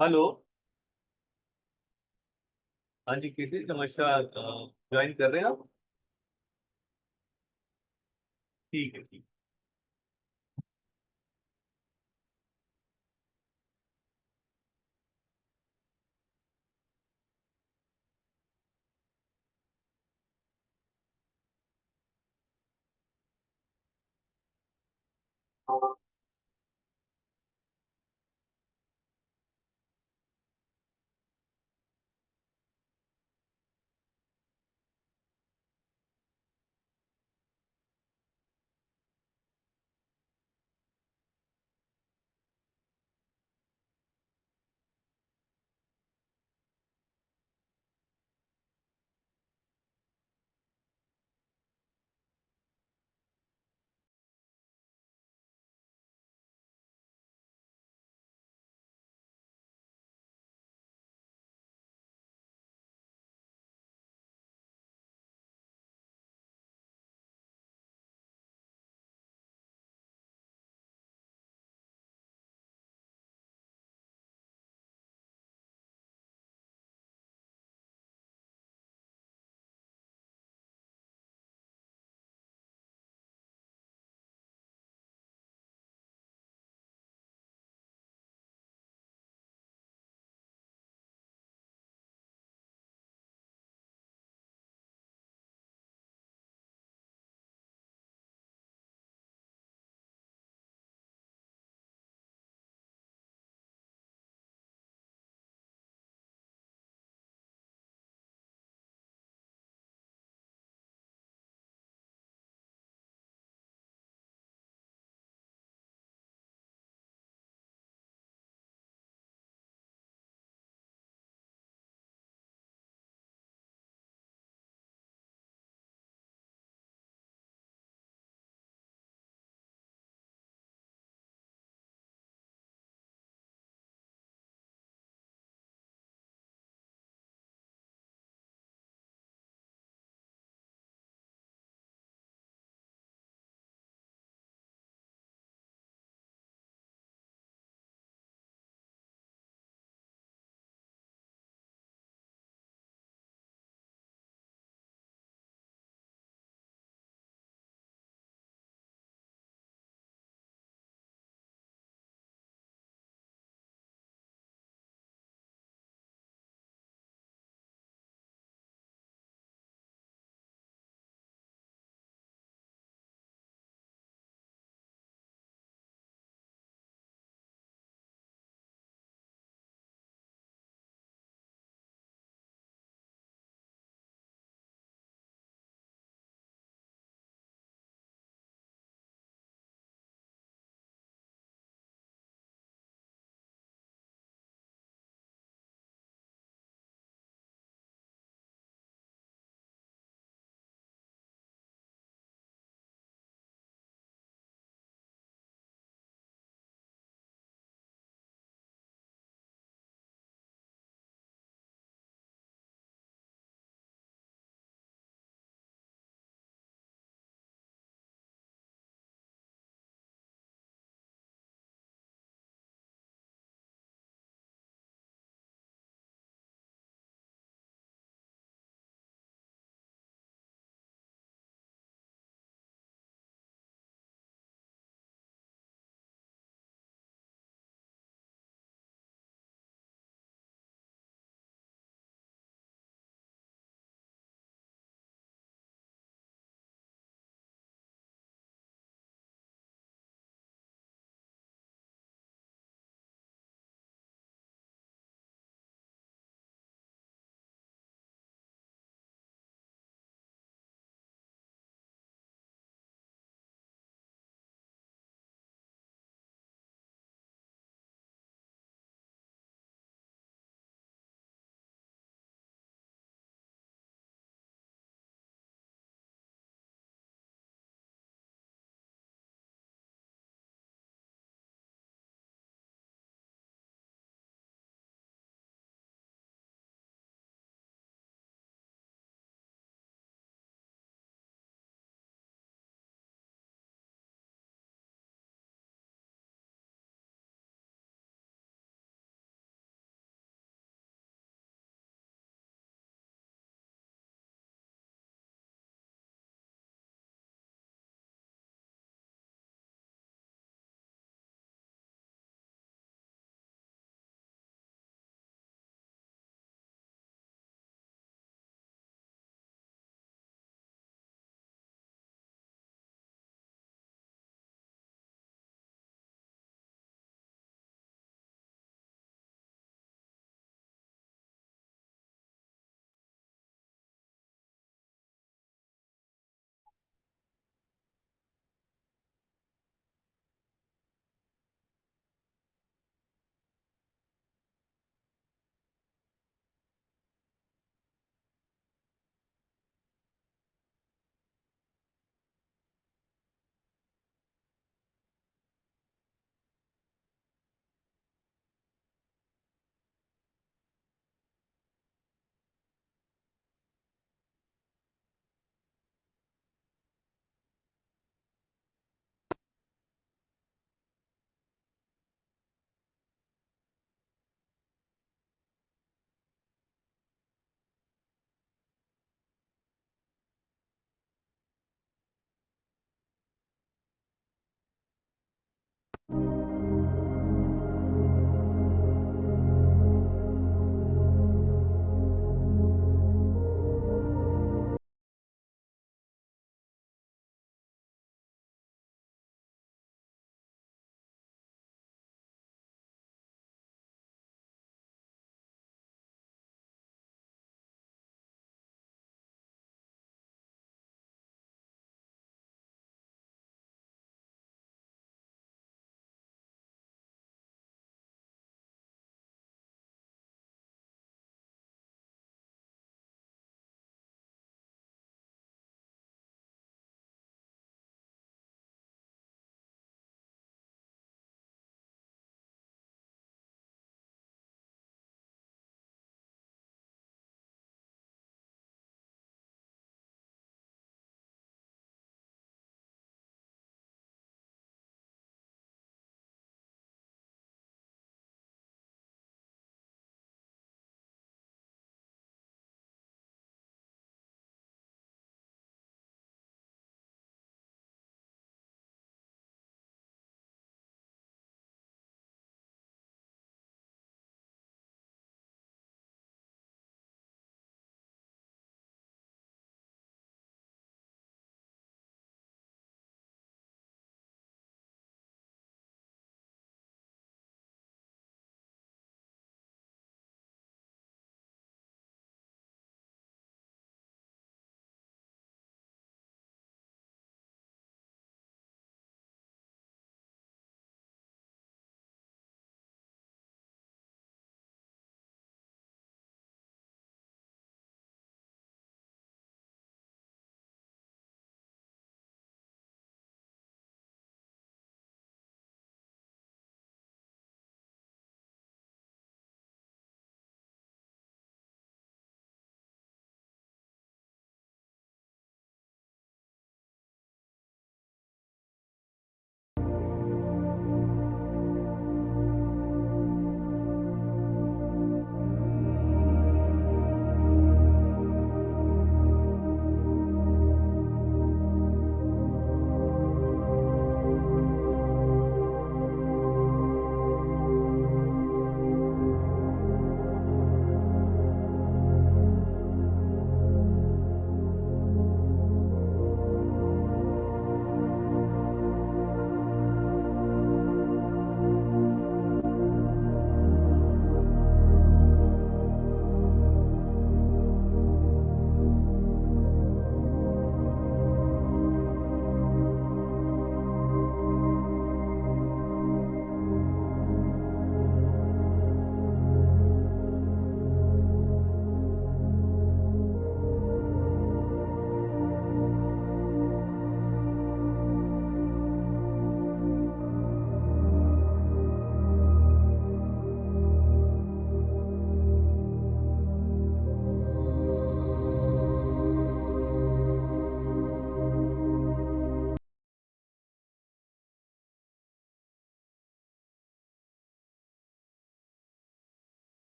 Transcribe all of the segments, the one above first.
Hello. हाँ जी कीर्ति, नमस्कार। Join कर रहे हैं आप? ठीक है, ठीक।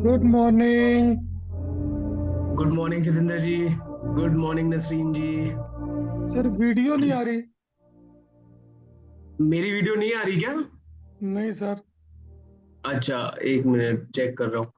Good morning. Good morning Jitendra ji. Good morning Nasreen ji. Sir video नहीं आ रही। मेरी वीडियो नहीं आ रही क्या? नहीं सर। अच्छा, एक मिनट चेक कर रहा हूँ।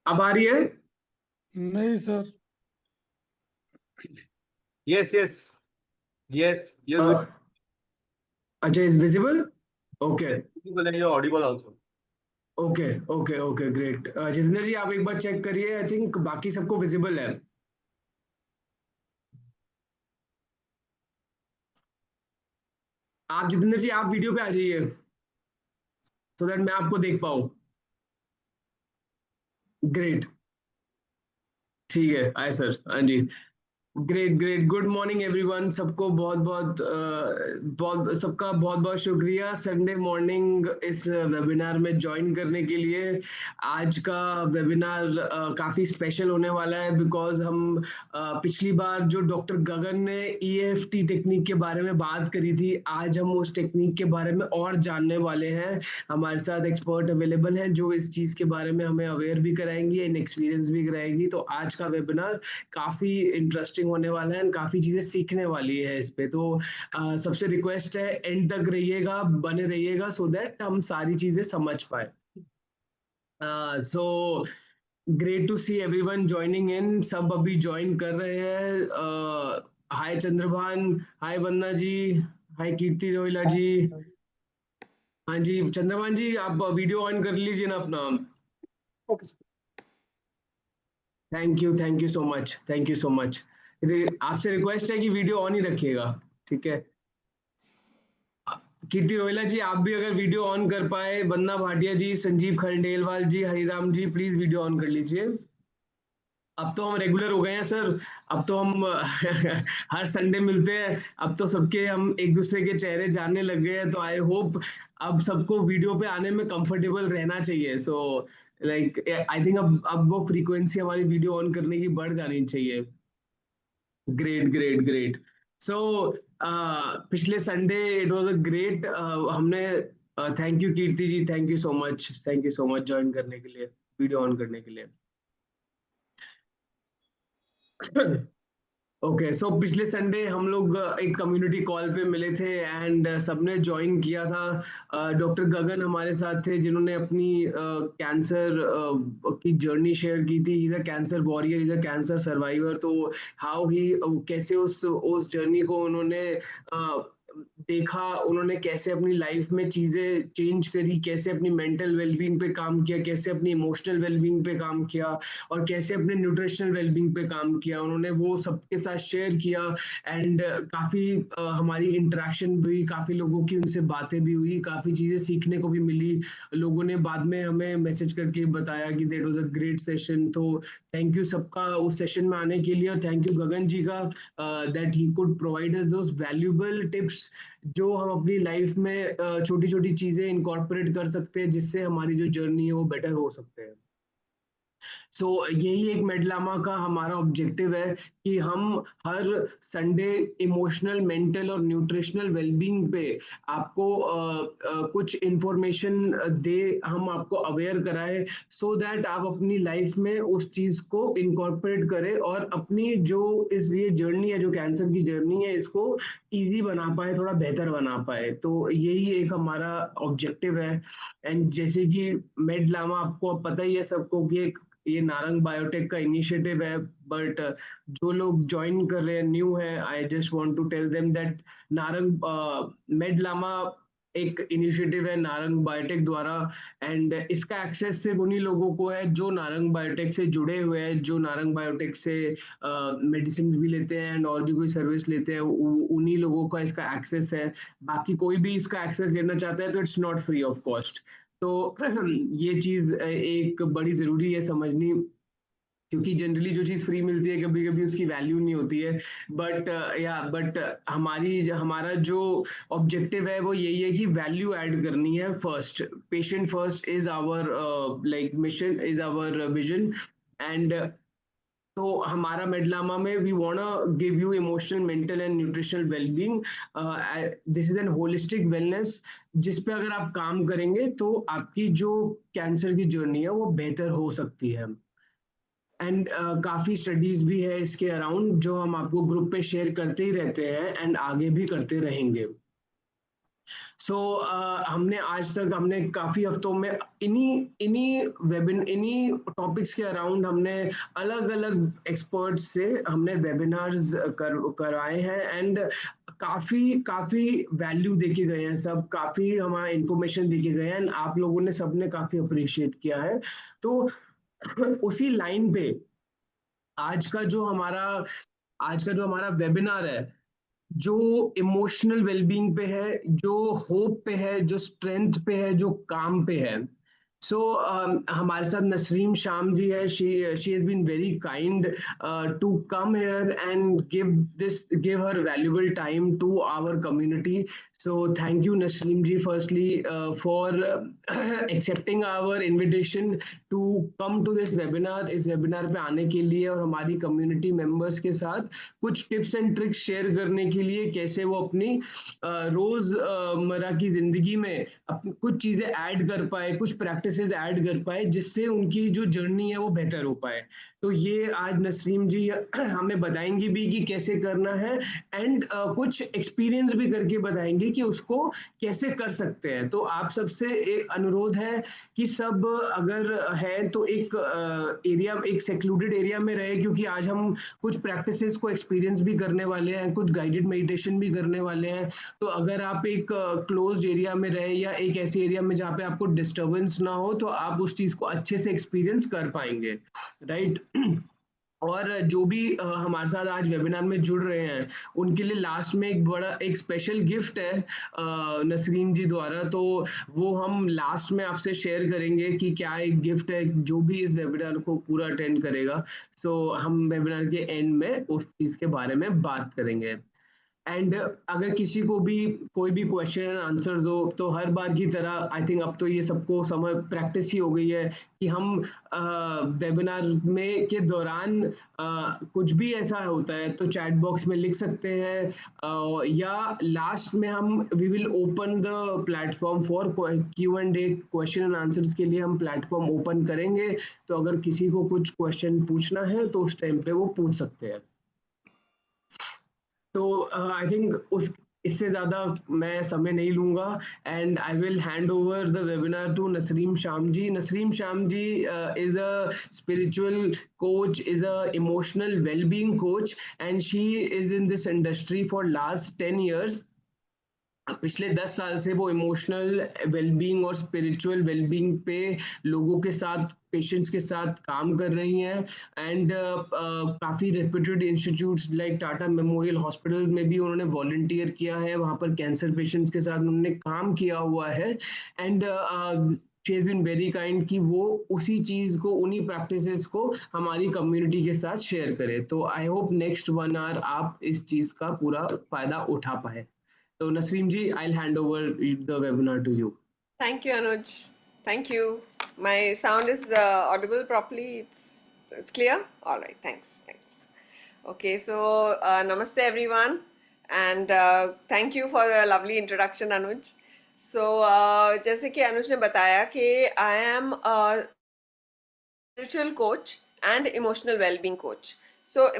अब आ रही है? नहीं sir. Yes, yes, yes. You're uh, अच्छा, is visible. Okay visible and you're audible also. Okay okay okay, great. Jitendra ji आप एक बार चेक करिए, आई थिंक बाकी सबको विजिबल है। आप जितेंद्र जी आप वीडियो पे आ जाइए सो दैट मैं आपको देख पाऊँ। ग्रेट, ठीक है, आए सर, हाँ जी। Great great, good morning everyone. सबको बहुत बहुत बहुत सबका बहुत बहुत शुक्रिया संडे मॉर्निंग इस वेबिनार में ज्वाइन करने के लिए। आज का वेबिनार काफ़ी स्पेशल होने वाला है बिकॉज हम पिछली बार जो डॉक्टर गगन ने ईएफटी टेक्निक के बारे में बात करी थी, आज हम उस टेक्निक के बारे में और जानने वाले हैं। हमारे साथ एक्सपर्ट अवेलेबल हैं जो इस चीज़ के बारे में हमें अवेयर भी कराएंगी एंड एक्सपीरियंस भी कराएंगी। तो आज का वेबिनार काफी इंटरेस्टिंग होने वाला है, काफी चीजें सीखने वाली है इस पे। तो सबसे रिक्वेस्ट है एंड तक रहिएगा, बने रहिएगा सो दैट हम सारी चीजें समझ पाए। So great to see everyone joining in. सब अभी ज्वाइन कर रहे हैं। हाय चंद्रभान, हाय वंदना जी, हाय कीर्ति रोहिला जी। हाँ जी चंद्रभान जी, आप वीडियो ऑन कर लीजिए ना अपना। Thank you so much, thank you so much. आपसे रिक्वेस्ट है कि वीडियो ऑन ही रखिएगा, ठीक है। कीर्ति रोहिला जी आप भी अगर वीडियो ऑन कर पाए, वंदना भाटिया जी, संजीव खंडेलवाल जी, हरिराम जी, प्लीज वीडियो ऑन कर लीजिए। अब तो हम रेगुलर हो गए हैं सर। अब तो हम हर संडे मिलते हैं। अब तो सबके हम एक दूसरे के चेहरे जानने लग गए हैं, तो आई होप अब सबको वीडियो पे आने में कंफर्टेबल रहना चाहिए। सो लाइक आई थिंक अब वो फ्रीक्वेंसी हमारी वीडियो ऑन करने की बढ़ जानी चाहिए। Great great great. सो पिछले Sunday it was a great, हमने thank you Kirti ji, thank you so much, thank you so much join करने के लिए, वीडियो ऑन करने के लिए। ओके सो पिछले संडे हम लोग एक कम्युनिटी कॉल पे मिले थे एंड सबने ज्वाइन किया था। डॉक्टर गगन हमारे साथ थे जिन्होंने अपनी कैंसर की जर्नी शेयर की थी। Is a cancer warrior, is a cancer survivor. तो हाउ ही कैसे उस जर्नी को उन्होंने देखा, उन्होंने कैसे अपनी लाइफ में चीजें चेंज करी, कैसे अपनी मेंटल वेलबींग पे काम किया, कैसे अपनी इमोशनल वेलबींग पे काम किया और कैसे अपने न्यूट्रिशनल वेलबींग पे काम किया, उन्होंने वो सबके साथ शेयर किया। एंड काफी हमारी इंटरेक्शन भी, काफी लोगों की उनसे बातें भी हुई, काफी चीजें सीखने को भी मिली। लोगों ने बाद में हमें मैसेज करके बताया कि that was a great session. तो थैंक यू सबका उस सेशन में आने के लिए और थैंक यू गगन जी का that he could provide us those valuable tips जो हम अपनी लाइफ में छोटी छोटी चीजें इनकॉर्पोरेट कर सकते हैं जिससे हमारी जो जर्नी है वो बेटर हो सकते हैं। सो यही एक मेडलामा का हमारा ऑब्जेक्टिव है कि हम हर संडे इमोशनल, मेंटल और न्यूट्रिशनल वेलबींग पे आपको कुछ इंफॉर्मेशन दे, हम आपको अवेयर कराए सो दैट आप अपनी लाइफ में उस चीज को इनकॉर्पोरेट करें और अपनी जो इस ये जर्नी है, जो कैंसर की जर्नी है, इसको इजी बना पाए, थोड़ा बेहतर बना पाए। तो यही एक हमारा ऑब्जेक्टिव है। एंड जैसे कि मेड लामा आपको अब पता ही है सबको कि एक ये नारंग बायोटेक का इनिशिएटिव है। बट जो लोग ज्वाइन कर रहे हैं, न्यू है, I just want to tell them that Narang MedLama एक इनिशिएटिव है नारंग बायोटेक द्वारा। एंड इसका एक्सेस सिर्फ उन्हीं लोगों को है जो नारंग बायोटेक से जुड़े हुए हैं, जो नारंग बायोटेक से मेडिसिन भी लेते हैं एंड और भी कोई सर्विस लेते हैं, उन्हीं लोगों का इसका एक्सेस है। बाकी कोई भी इसका एक्सेस लेना चाहता है तो it's not free of cost. तो ये चीज एक बड़ी जरूरी है समझनी क्योंकि जनरली जो चीज़ फ्री मिलती है कभी कभी उसकी वैल्यू नहीं होती है। बट हमारा जो ऑब्जेक्टिव है वो यही है कि वैल्यू ऐड करनी है। First patient first is our like mission, is our vision. And तो हमारा मेडलामा में we wanna give you emotional, mental and nutritional wellbeing. This is an holistic wellness जिस पे अगर आप काम करेंगे तो आपकी जो कैंसर की जर्नी है वो बेहतर हो सकती है। एंड काफ़ी स्टडीज भी है इसके अराउंड जो हम आपको ग्रुप पे शेयर करते ही रहते हैं एंड आगे भी करते रहेंगे। हमने आज तक हमने काफ़ी हफ्तों में इन्हीं टॉपिक्स के अराउंड हमने अलग अलग एक्सपर्ट्स से हमने वेबिनार्स करवाए हैं। एंड काफ़ी काफ़ी वैल्यू देके गए हैं सब, काफ़ी हमारा इंफॉर्मेशन देके गए हैं एंड आप लोगों ने सबने काफ़ी अप्रिशिएट किया है। तो उसी लाइन पे आज का जो हमारा वेबिनार है जो इमोशनल वेलबींग पे है, जो होप पे है, जो स्ट्रेंथ पे है, जो काम पे है। हमारे साथ नसरीम शाम जी है। She has been very kind to come here and give her valuable time to our community. So thank you Nasreem ji firstly for accepting our invitation to come to this webinar, इस वेबिनार पे आने के लिए और हमारी कम्युनिटी मेंबर्स के साथ कुछ टिप्स एंड ट्रिक्स शेयर करने के लिए, कैसे वो अपनी रोजमर्रा की जिंदगी में कुछ चीजें ऐड कर पाए, कुछ प्रैक्टिसेस ऐड कर पाए जिससे उनकी जो जर्नी है वो बेहतर हो पाए। तो ये आज नसरीम जी हमें बताएंगी भी कि कैसे करना है एंड कुछ एक्सपीरियंस भी करके बताएंगे कि उसको कैसे कर सकते हैं। तो आप सबसे एक अनुरोध है कि सब अगर है तो एक सेक्लूडेड एरिया में रहे, क्योंकि आज हम कुछ प्रैक्टिसेस को एक्सपीरियंस भी करने वाले हैं, कुछ गाइडेड मेडिटेशन भी करने वाले हैं। तो अगर आप एक क्लोज्ड एरिया में रहे या एक ऐसे एरिया में जहाँ पे आपको डिस्टरबेंस ना हो तो आप उस चीज को अच्छे से एक्सपीरियंस कर पाएंगे, राइट। और जो भी हमारे साथ आज वेबिनार में जुड़ रहे हैं उनके लिए लास्ट में एक स्पेशल गिफ्ट है नसरीम जी द्वारा, तो वो हम लास्ट में आपसे शेयर करेंगे कि क्या एक गिफ्ट है जो भी इस वेबिनार को पूरा अटेंड करेगा। हम वेबिनार के एंड में उस चीज के बारे में बात करेंगे। एंड अगर किसी को भी कोई भी क्वेश्चन एंड आंसर्स हो तो हर बार की तरह आई थिंक अब तो ये सबको समझ प्रैक्टिस ही हो गई है कि हम वेबिनार में के दौरान कुछ भी ऐसा होता है तो चैट बॉक्स में लिख सकते हैं, या लास्ट में हम we will open the platform for Q&A, question and answers के लिए हम प्लेटफॉर्म ओपन करेंगे। तो अगर किसी को कुछ क्वेश्चन पूछना है तो उस टाइम पे वो पूछ सकते हैं। तो आई थिंक इससे ज़्यादा मैं समय नहीं लूँगा and I will hand over the webinar to Nasreem Sham ji. Nasreem Sham ji is a spiritual coach, is a emotional wellbeing coach and she is in this industry for last 10 years। पिछले 10 साल से वो इमोशनल वेलबींग और स्पिरिचुअल वेलबींग पे लोगों के साथ, पेशेंट्स के साथ काम कर रही हैं। एंड काफ़ी reputed institutes like Tata memorial hospitals में भी उन्होंने वॉलंटियर किया है, वहाँ पर कैंसर पेशेंट्स के साथ उन्होंने काम किया हुआ है। And she has been very kind कि वो उसी चीज़ को, उन्हीं प्रैक्टिसेस को हमारी कम्युनिटी के साथ शेयर करे। तो आई होप नेक्स्ट 1 hour आप इस चीज़ का पूरा फायदा उठा पाए। So Naseem ji, I'll hand over the webinar to you. Thank you, Anuj. Thank you. My sound is audible properly. It's clear. All right. Thanks. Okay. So namaste everyone, and thank you for the lovely introduction, Anuj. So जैसे कि अनुज ने बताया कि I am a spiritual coach and emotional well-being coach. So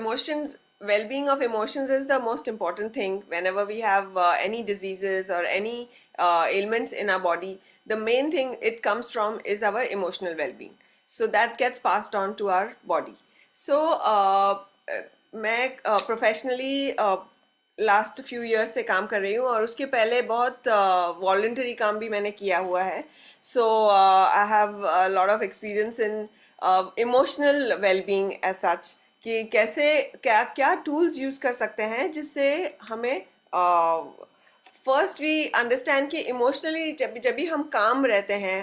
well-being of emotions is the most important thing whenever we have any diseases or any ailments in our body. The main thing it comes from is our emotional well-being. So that gets passed on to our body. So मैं professionally last few years से काम कर रही हूँ और उसके पहले बहुत वॉलंटरी काम भी मैंने किया हुआ है. So I have lot of experience in emotional wellbeing as such, कि कैसे क्या टूल्स यूज़ कर सकते हैं जिससे हमें फर्स्ट वी अंडरस्टैंड कि इमोशनली जब भी हम काम रहते हैं,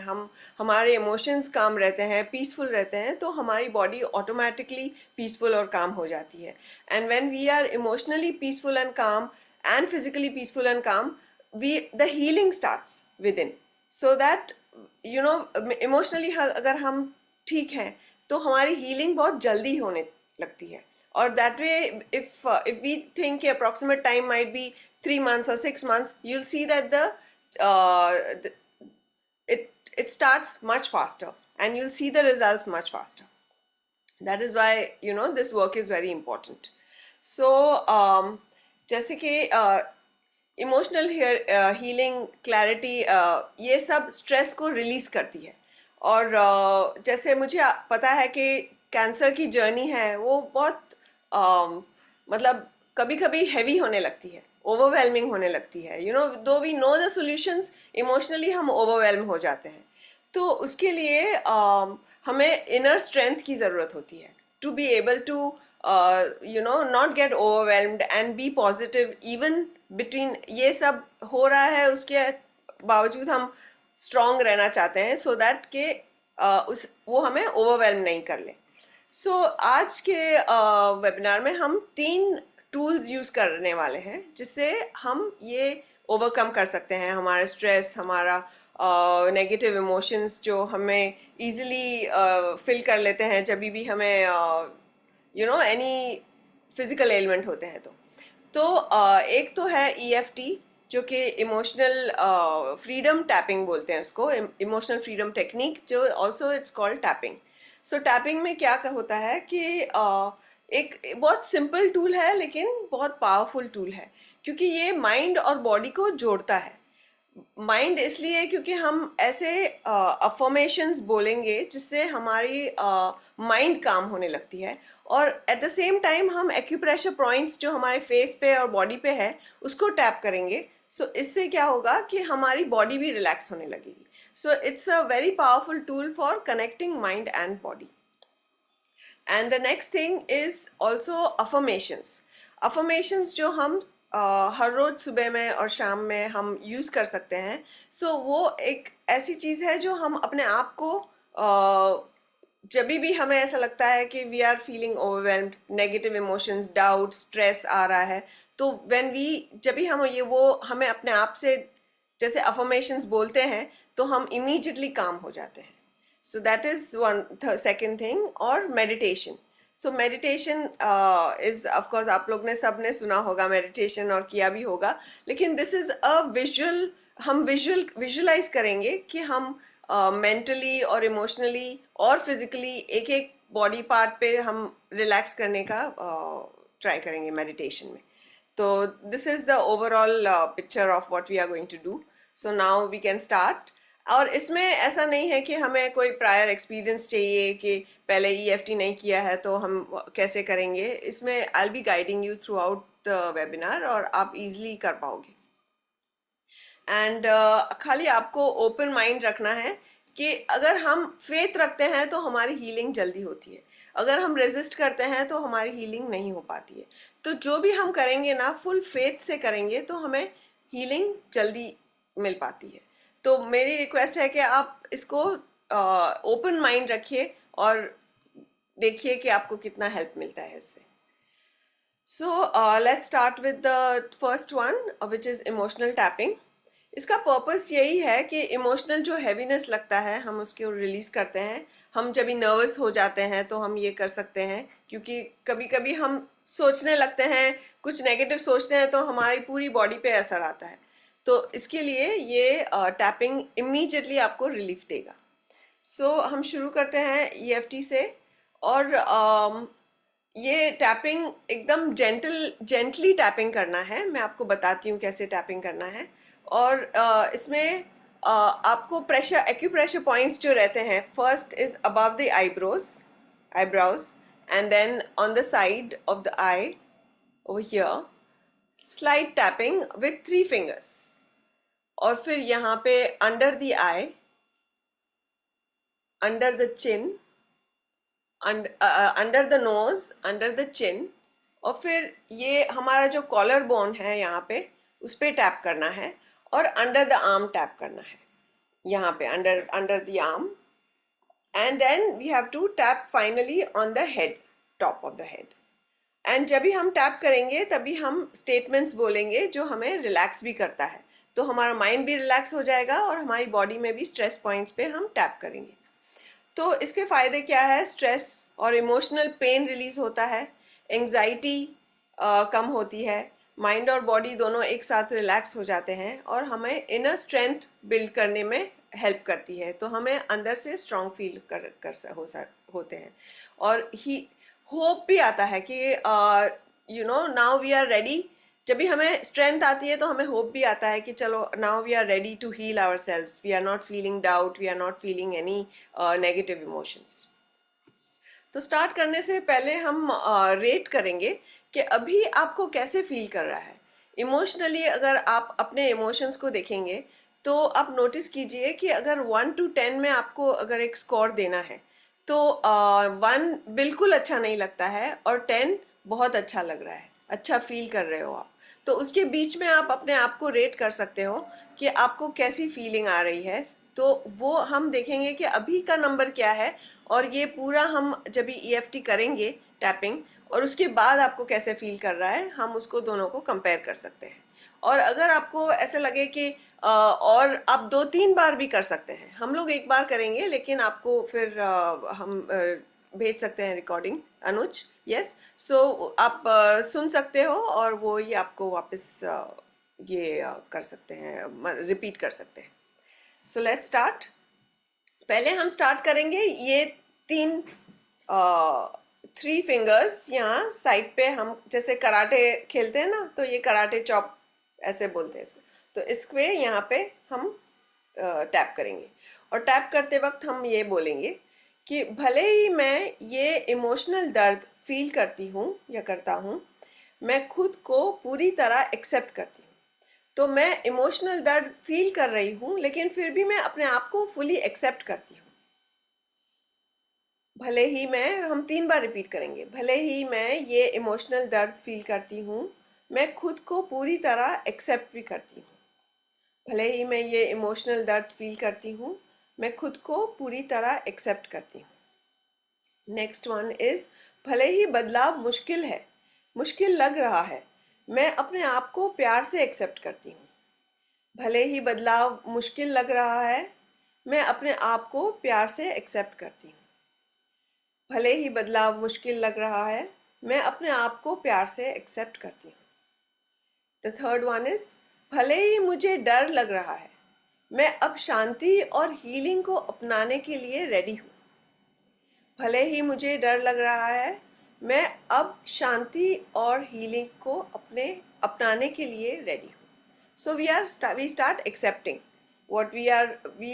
हमारे इमोशंस काम रहते हैं, पीसफुल रहते हैं, तो हमारी बॉडी ऑटोमेटिकली पीसफुल और काम हो जाती है. And when we are emotionally peaceful and calm and physically peaceful and calm, the healing starts within. So that you know emotionally अगर हम ठीक हैं तो हमारी हीलिंग बहुत जल्दी होने लगती है. और that way if we think approximate time might be 3 months or 6 months, you'll see that it starts much faster and you'll see the results much faster. That is why this work is very important. So जैसे कि emotional healing, clarity, ये सब stress को release करती है. और जैसे मुझे पता है कि कैंसर की जर्नी है वो बहुत मतलब कभी कभी हैवी होने लगती है, ओवरवेलमिंग होने लगती है. Though we know the solutions, emotionally हम ओवरवेलम हो जाते हैं. तो उसके लिए हमें इनर स्ट्रेंथ की ज़रूरत होती है to be able to not get overwhelmed and be positive even between. ये सब हो रहा है, उसके बावजूद हम स्ट्रॉन्ग रहना चाहते हैं सो दैट के वो हमें ओवरवेलम नहीं कर ले. सो आज के वेबिनार में हम 3 टूल्स यूज़ करने वाले हैं जिससे हम ये ओवरकम कर सकते हैं हमारा स्ट्रेस, हमारा नेगेटिव इमोशंस जो हमें इजीली फिल कर लेते हैं जब भी हमें एनी फिजिकल एलिमेंट होते हैं. तो एक तो है EFT जो कि इमोशनल फ्रीडम टैपिंग बोलते हैं उसको, इमोशनल फ्रीडम टेक्निक, जो also it's called tapping. So tapping में क्या होता है कि एक बहुत सिंपल टूल है लेकिन बहुत पावरफुल टूल है क्योंकि ये माइंड और बॉडी को जोड़ता है. माइंड इसलिए क्योंकि हम ऐसे अफर्मेशंस बोलेंगे जिससे हमारी माइंड काम होने लगती है, और एट द सेम टाइम हम एक्यूप्रेशर पॉइंट्स जो हमारे फेस पे और बॉडी पे है उसको टैप करेंगे. सो इससे क्या होगा कि हमारी बॉडी भी रिलैक्स होने लगेगी. So it's a very powerful tool for connecting mind and body. And the next thing is also affirmations. Affirmations जो हम हर रोज सुबह में और शाम में हम यूज कर सकते हैं. So वो एक ऐसी चीज है जो हम अपने आप को जब भी हमें ऐसा लगता है कि we are feeling overwhelmed, negative emotions, doubt, stress आ रहा है, तो जब भी हम वो हमें अपने आप से जैसे affirmations बोलते हैं तो हम इमीडिएटली काम हो जाते हैं. So that is one second thing. और meditation. So meditation is of course आप लोग ने सबने सुना होगा मेडिटेशन और किया भी होगा, लेकिन दिस इज अ विजुअल. हम विजुअलाइज करेंगे कि हम मेंटली और इमोशनली और फिजिकली एक एक बॉडी पार्ट पे हम रिलैक्स करने का ट्राई करेंगे मेडिटेशन में. तो this is the overall picture of what we are going to do. So now we can start. और इसमें ऐसा नहीं है कि हमें कोई प्रायर एक्सपीरियंस चाहिए कि पहले EFT नहीं किया है तो हम कैसे करेंगे. इसमें I will be guiding you through out the webinar और आप इजीली कर पाओगे. एंड खाली आपको ओपन माइंड रखना है कि अगर हम फेथ रखते हैं तो हमारी हीलिंग जल्दी होती है, अगर हम रेजिस्ट करते हैं तो हमारी हीलिंग नहीं हो पाती है. तो जो भी हम करेंगे ना फुल फेथ से करेंगे तो हमें हीलिंग जल्दी मिल पाती है. तो मेरी रिक्वेस्ट है कि आप इसको ओपन माइंड रखिए और देखिए कि आपको कितना हेल्प मिलता है इससे. सो let's start with the first one which is emotional tapping. इसका पर्पस यही है कि इमोशनल जो हैवीनेस लगता है हम उसको रिलीज करते हैं. हम जब भी नर्वस हो जाते हैं तो हम ये कर सकते हैं क्योंकि कभी कभी हम सोचने लगते हैं, कुछ नेगेटिव सोचते हैं तो हमारी पूरी बॉडी पे असर आता है. तो इसके लिए ये टैपिंग इमीडिएटली आपको रिलीफ देगा. सो हम शुरू करते हैं EFT से. और ये टैपिंग एकदम जेंटली टैपिंग करना है. मैं आपको बताती हूँ कैसे टैपिंग करना है. और इसमें आपको एक्यूप्रेशर पॉइंट्स जो रहते हैं, first is above the eyebrows and then on the side of the eye over here, slide tapping with 3 fingers. और फिर यहाँ पे under the eye, under the chin, under the nose, under the chin. और फिर ये हमारा जो collar bone है यहाँ पे उस पर टैप करना है और अंडर द आर्म टैप करना है, यहाँ पे under the arm, and then we have to tap finally on the head, top of the head. And जब भी हम टैप करेंगे तभी हम स्टेटमेंट्स बोलेंगे जो हमें रिलैक्स भी करता है, तो हमारा माइंड भी रिलैक्स हो जाएगा और हमारी बॉडी में भी स्ट्रेस पॉइंट्स पे हम टैप करेंगे। तो इसके फ़ायदे क्या है? स्ट्रेस और इमोशनल पेन रिलीज होता है, एंग्जाइटी कम होती है, माइंड और बॉडी दोनों एक साथ रिलैक्स हो जाते हैं और हमें इनर स्ट्रेंथ बिल्ड करने में हेल्प करती है। तो हमें अंदर से स्ट्रांग फील होते हैं और ही होप भी आता है कि नाउ वी आर रेडी। जब भी हमें स्ट्रेंथ आती है तो हमें होप भी आता है कि चलो now we are ready to heal ourselves, we are not feeling doubt, we are not feeling any negative emotions. तो स्टार्ट करने से पहले हम रेट करेंगे कि अभी आपको कैसे फील कर रहा है इमोशनली। अगर आप अपने इमोशंस को देखेंगे तो आप नोटिस कीजिए कि अगर 1 to 10 में आपको अगर एक स्कोर देना है तो 1 बिल्कुल अच्छा नहीं लगता है और 10 बहुत अच्छा लग रहा है, अच्छा फील कर रहे हो आप। तो उसके बीच में आप अपने आप को रेट कर सकते हो कि आपको कैसी फीलिंग आ रही है। तो वो हम देखेंगे कि अभी का नंबर क्या है, और ये पूरा हम जब भी EFT करेंगे टैपिंग और उसके बाद आपको कैसे फील कर रहा है, हम उसको दोनों को कंपेयर कर सकते हैं। और अगर आपको ऐसे लगे कि और आप 2-3 बार भी कर सकते हैं, हम लोग एक बार करेंगे लेकिन आपको फिर हम भेज सकते हैं रिकॉर्डिंग, अनुज। यस, सो आप सुन सकते हो और वो ये आपको वापस कर सकते हैं, रिपीट कर सकते हैं। सो लेट्स स्टार्ट। पहले हम स्टार्ट करेंगे ये 3 फिंगर्स यहाँ साइड पे, हम जैसे कराटे खेलते हैं ना, तो ये कराटे चॉप ऐसे बोलते हैं इसको। तो इसके यहाँ पे हम टैप करेंगे और टैप करते वक्त हम ये बोलेंगे कि भले ही मैं ये इमोशनल दर्द फील करती हूँ या करता हूँ, मैं खुद को पूरी तरह एक्सेप्ट करती हूँ। तो मैं इमोशनल दर्द फील कर रही हूँ लेकिन फिर भी मैं अपने आप को फुली एक्सेप्ट करती हूँ। भले ही मैं, हम 3 बार रिपीट करेंगे, भले ही मैं ये इमोशनल दर्द फील करती हूँ, मैं खुद को पूरी तरह एक्सेप्ट भी करती हूँ। भले ही मैं ये इमोशनल दर्द फील करती हूँ, मैं खुद को पूरी तरह एक्सेप्ट करती हूँ। नेक्स्ट वन इज, भले ही बदलाव मुश्किल है, मुश्किल लग रहा है, मैं अपने आप को प्यार से एक्सेप्ट करती हूँ। भले ही बदलाव मुश्किल लग रहा है, मैं अपने आप को प्यार से एक्सेप्ट करती हूँ। भले ही बदलाव मुश्किल लग रहा है, मैं अपने आप को प्यार से एक्सेप्ट करती हूँ। द थर्ड वन इज, भले ही मुझे डर लग रहा है, मैं अब शांति और हीलिंग को अपनाने के लिए रेडी हूँ। भले ही मुझे डर लग रहा है, मैं अब शांति और हीलिंग को अपनाने के लिए रेडी हूँ। So we start accepting what we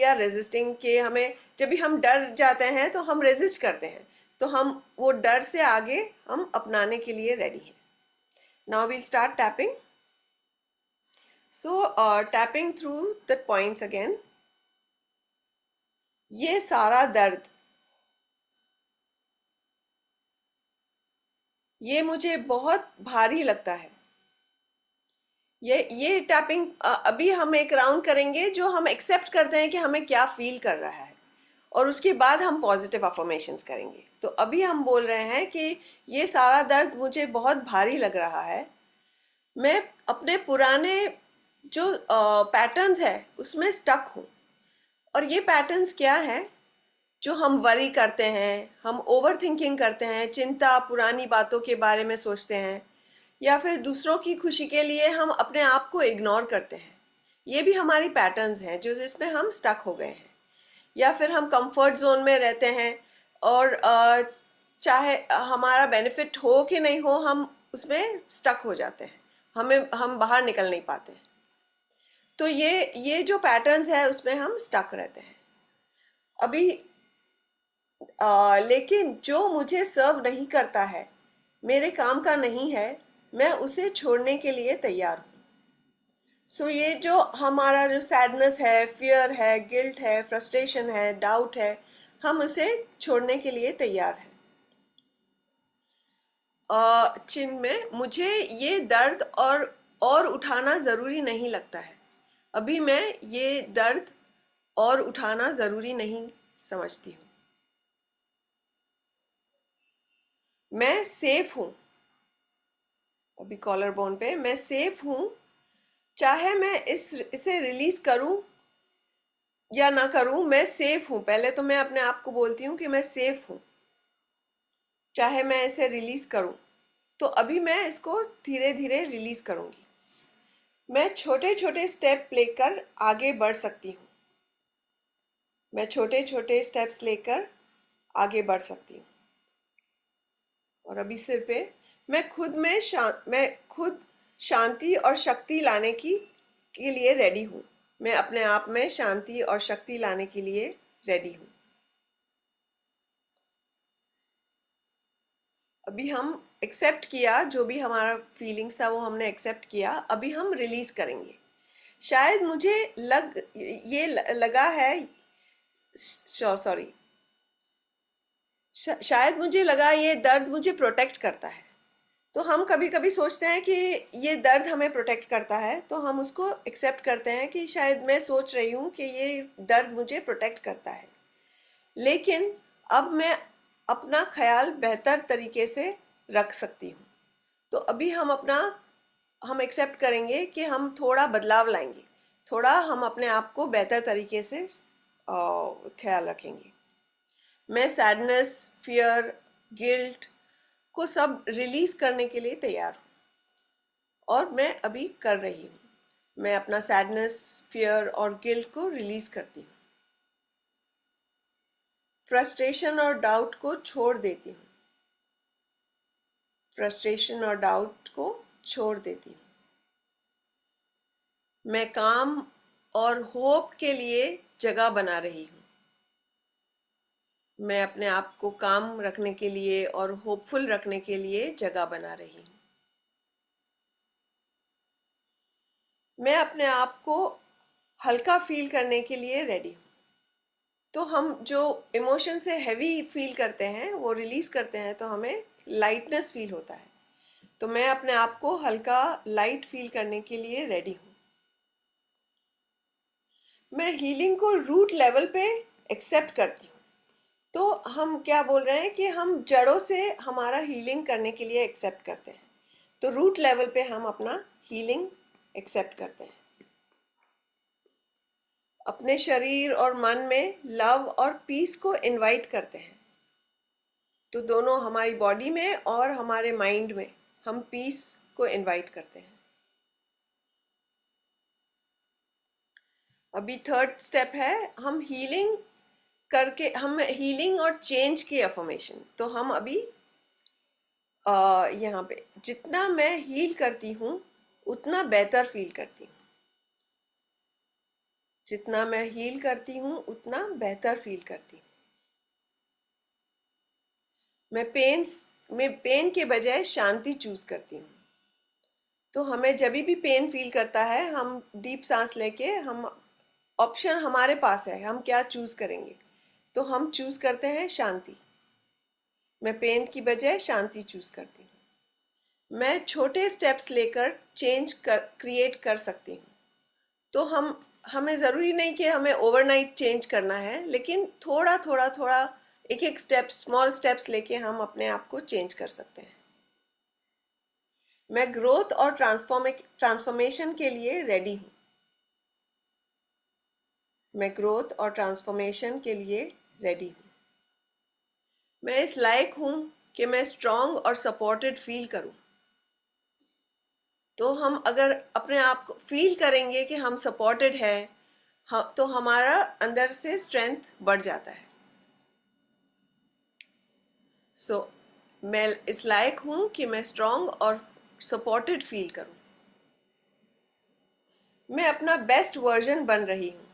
are resisting. के हमें जब भी हम डर जाते हैं तो हम रेजिस्ट करते हैं, तो हम वो डर से आगे हम अपनाने के लिए रेडी हैं। Now we'll start tapping. So tapping through the points again. ये सारा दर्द, ये मुझे बहुत भारी लगता है। ये टैपिंग अभी हम एक राउंड करेंगे जो हम एक्सेप्ट करते हैं कि हमें क्या फील कर रहा है, और उसके बाद हम पॉजिटिव अफर्मेशंस करेंगे। तो अभी हम बोल रहे हैं कि ये सारा दर्द मुझे बहुत भारी लग रहा है, मैं अपने पुराने जो पैटर्न्स है उसमें स्टक हूँ। और ये पैटर्न्स क्या है? जो हम वरी करते हैं, हम ओवर थिंकिंग करते हैं, चिंता, पुरानी बातों के बारे में सोचते हैं, या फिर दूसरों की खुशी के लिए हम अपने आप को इग्नोर करते हैं। ये भी हमारी पैटर्न्स हैं जो जिसमें हम स्टक हो गए हैं। या फिर हम कंफर्ट जोन में रहते हैं और चाहे हमारा बेनिफिट हो कि नहीं हो, हम उसमें स्टक हो जाते हैं, हम बाहर निकल नहीं पाते। तो ये जो पैटर्न्स है उसमें हम स्टक रहते हैं अभी। लेकिन जो मुझे सर्व नहीं करता है, मेरे काम का नहीं है, मैं उसे छोड़ने के लिए तैयार हूँ। सो ये जो हमारा जो सैडनेस है, फियर है, गिल्ट है, फ्रस्ट्रेशन है, डाउट है, हम उसे छोड़ने के लिए तैयार हैं। चिन्ह में, मुझे ये दर्द और और उठाना ज़रूरी नहीं लगता है। अभी मैं ये दर्द और उठाना ज़रूरी नहीं समझती हूँ। मैं सेफ हूँ। अभी कॉलर बोन पे मैं सेफ हूँ, चाहे मैं इसे रिलीज करूँ या ना करूँ, मैं सेफ हूँ। पहले तो मैं अपने आप को बोलती हूँ कि मैं सेफ हूँ, चाहे मैं इसे रिलीज करूँ। तो अभी मैं इसको धीरे धीरे रिलीज करूँगी। मैं छोटे छोटे स्टेप लेकर आगे बढ़ सकती हूँ। मैं छोटे छोटे स्टेप्स लेकर आगे बढ़ सकती हूँ। और अभी सिर पे मैं खुद शांति और शक्ति लाने के लिए रेडी हूँ। मैं अपने आप में शांति और शक्ति लाने के लिए रेडी हूँ। अभी हम एक्सेप्ट किया, जो भी हमारा फीलिंग्स था वो हमने एक्सेप्ट किया। अभी हम रिलीज करेंगे। शायद मुझे लगा है, सॉरी, शायद मुझे लगा ये दर्द मुझे प्रोटेक्ट करता है। तो हम कभी कभी सोचते हैं कि ये दर्द हमें प्रोटेक्ट करता है, तो हम उसको एक्सेप्ट करते हैं कि शायद मैं सोच रही हूँ कि ये दर्द मुझे प्रोटेक्ट करता है। लेकिन अब मैं अपना ख्याल बेहतर तरीके से रख सकती हूँ। तो अभी हम एक्सेप्ट करेंगे कि हम थोड़ा बदलाव लाएंगे, थोड़ा हम अपने आप को बेहतर तरीके से ख्याल रखेंगे। मैं सैडनेस, फियर, गिल्ट को सब रिलीज करने के लिए तैयार हूँ, और मैं अभी कर रही हूँ। मैं अपना सैडनेस, फियर और गिल्ट को रिलीज करती हूँ। फ्रस्ट्रेशन और डाउट को छोड़ देती हूँ। फ्रस्ट्रेशन और डाउट को छोड़ देती हूँ। मैं काम और होप के लिए जगह बना रही हूँ। मैं अपने आप को काम रखने के लिए और होपफुल रखने के लिए जगह बना रही हूँ। मैं अपने आप को हल्का फील करने के लिए रेडी हूँ। तो हम जो इमोशन से हैवी फील करते हैं वो रिलीज करते हैं, तो हमें लाइटनेस फील होता है। तो मैं अपने आप को हल्का लाइट फील करने के लिए रेडी हूँ। मैं हीलिंग को रूट लेवल पे एक्सेप्ट करती हूँ। तो हम क्या बोल रहे हैं कि हम जड़ों से हमारा हीलिंग करने के लिए एक्सेप्ट करते हैं। तो रूट लेवल पे हम अपना हीलिंग एक्सेप्ट करते हैं। अपने शरीर और मन में लव और पीस को इनवाइट करते हैं। तो दोनों, हमारी बॉडी में और हमारे माइंड में, हम पीस को इनवाइट करते हैं। अभी थर्ड स्टेप है, हम हीलिंग और चेंज की अफर्मेशन। तो हम अभी यहाँ पे जितना मैं हील करती हूँ उतना बेहतर फील करती हूँ। जितना मैं हील करती हूँ उतना बेहतर फील करती हूँ। मैं पेन के बजाय शांति चूज करती हूँ। तो हमें जब भी पेन फील करता है, हम डीप सांस लेके, हम ऑप्शन हमारे पास है, हम क्या चूज करेंगे। तो हम चूज करते हैं शांति। मैं पेन की बजाय शांति चूज करती हूँ। मैं छोटे स्टेप्स लेकर क्रिएट कर सकती हूँ। तो हमें ज़रूरी नहीं कि हमें ओवरनाइट चेंज करना है, लेकिन थोड़ा थोड़ा थोड़ा, एक एक स्टेप, स्मॉल स्टेप्स लेके हम अपने आप को चेंज कर सकते हैं। मैं ग्रोथ और ट्रांसफॉर्मेशन के लिए रेडी हूँ। मैं ग्रोथ और ट्रांसफॉर्मेशन के लिए रेडी हूँ। मैं इस लायक हूँ कि मैं स्ट्रांग और सपोर्टेड फील करूँ। तो हम अगर अपने आप को फील करेंगे कि हम सपोर्टेड है, तो हमारा अंदर से स्ट्रेंथ बढ़ जाता है। मैं इस लायक हूँ कि मैं स्ट्रांग और सपोर्टेड फील करूँ। मैं अपना बेस्ट वर्जन बन रही हूँ।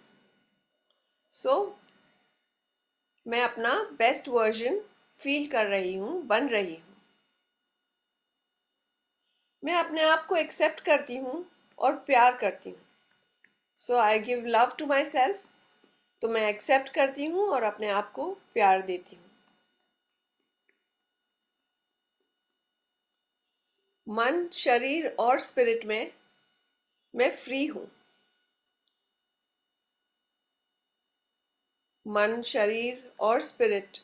मैं अपना बेस्ट वर्जन फील कर रही हूँ, बन रही हूँ। मैं अपने आप को एक्सेप्ट करती हूँ और प्यार करती हूँ। I give love to myself. तो मैं एक्सेप्ट करती हूँ और अपने आप को प्यार देती हूँ। मन, शरीर और स्पिरिट में मैं फ्री हूँ। मन, शरीर और स्पिरिट,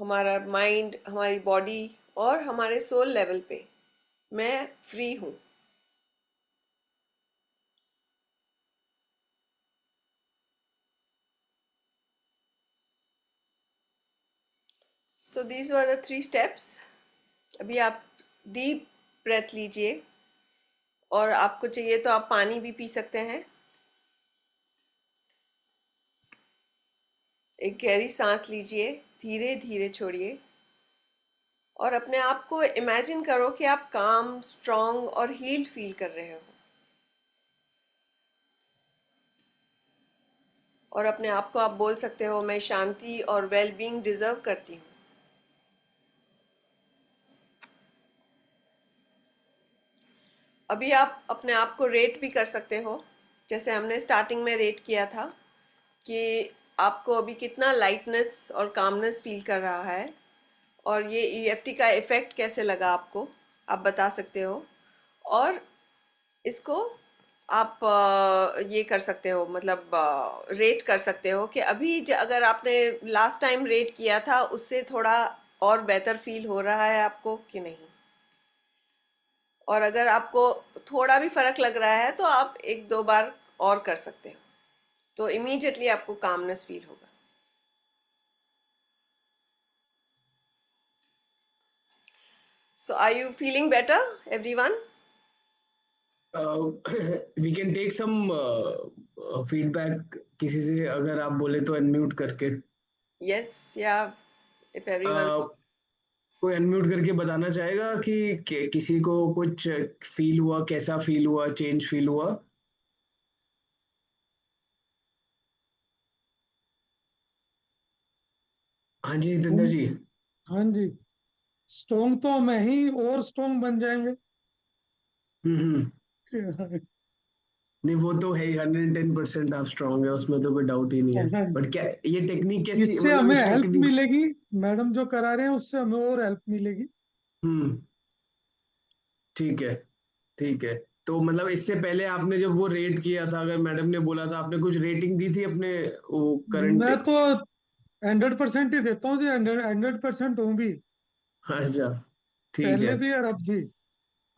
हमारा माइंड, हमारी बॉडी और हमारे सोल लेवल पे मैं फ्री हूँ। So these were the 3 steps. अभी आप डीप ब्रेथ लीजिए, और आपको चाहिए तो आप पानी भी पी सकते हैं। एक गहरी सांस लीजिए, धीरे धीरे छोड़िए, और अपने आप को इमेजिन करो कि आप काम, स्ट्रॉन्ग और हील्ड फील कर रहे हो, और अपने आप को आप बोल सकते हो, मैं शांति और वेल बीइंग डिजर्व करती हूँ। अभी आप अपने आप को रेट भी कर सकते हो, जैसे हमने स्टार्टिंग में रेट किया था कि आपको अभी कितना लाइटनेस और कामनेस फील कर रहा है, और ये ईएफटी का इफेक्ट कैसे लगा आपको, आप बता सकते हो। और इसको आप ये कर सकते हो, मतलब रेट कर सकते हो कि अभी अगर आपने लास्ट टाइम रेट किया था उससे थोड़ा और बेहतर फील हो रहा है आपको कि नहीं। और अगर आपको थोड़ा भी फर्क लग रहा है तो आप 1-2 बार और कर सकते हो, तो इमीडिएटली आपको कामनेस फील होगा। So are you feeling better, everyone? We can take some feedback किसी से, अगर आप बोले तो अनम्यूट करके। Yes, yeah, if everyone. कोई अनम्यूट करके बताना चाहेगा कि किसी को कुछ फील हुआ, कैसा फील हुआ, चेंज फील हुआ? हाँ जी जितेंद्र जी। हाँ जी, स्ट्रोंग तो मैं ही और स्ट्रोंग बन जाएंगे। हम्म। नहीं वो तो है ही, 110% आप स्ट्रांग है, उसमें तो कोई डाउट ही नहीं है। बट क्या ये टेक्निक कैसी, इससे मतलब हमें इस हेल्प टेक्निक। मिलेगी, मैडम जो करा रहे हैं उससे हमें और हेल्प मिलेगी। हम्म। ठीक है, ठीक है। तो मतलब इससे पहले आपने जब वो रेट किया था, अगर मैडम ने बोला था, आपने कुछ रेटिंग दी थी अपने वो करंट? मैं तो 100% ही देता हूँ जी, 100% हूँ भी, अच्छा, ठीक है। पहले भी और अब भी।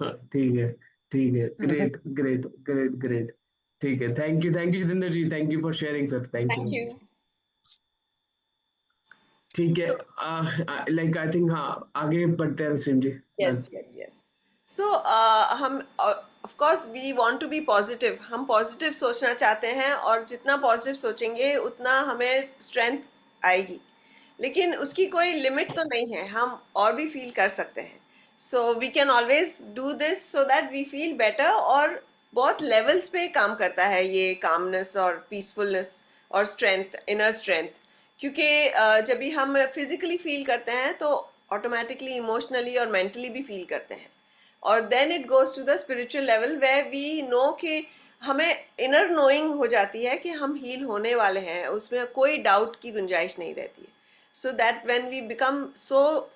हाँ, ठीक है, ठीक है। Great great great great. ठीक है, thank you Jitendra ji, thank you for sharing sir, thank Thank you. you. ठीक है, So लाइक आई थिंक, हाँ आगे बढ़ते हैं नसीम जी। yes, yes, yes. So हम of course we want to be positive. हम पॉजिटिव सोचना चाहते हैं, और जितना पॉजिटिव सोचेंगे उतना हमें स्ट्रेंथ आएगी। लेकिन उसकी कोई लिमिट तो नहीं है, हम और भी फील कर सकते हैं। So we can always do this so that we feel better, और बहुत लेवल्स पे काम करता है ये कामनेस और पीसफुलनेस और स्ट्रेंथ, इनर स्ट्रेंथ। क्योंकि जब भी हम फिजिकली फील करते हैं तो ऑटोमेटिकली इमोशनली और मेंटली भी फील करते हैं, और then it goes to the spiritual level where we know कि हमें इनर नोइंग हो जाती है कि हम हील होने वाले हैं, उसमें कोई डाउट की गुंजाइश नहीं रहती है। So that when we become so,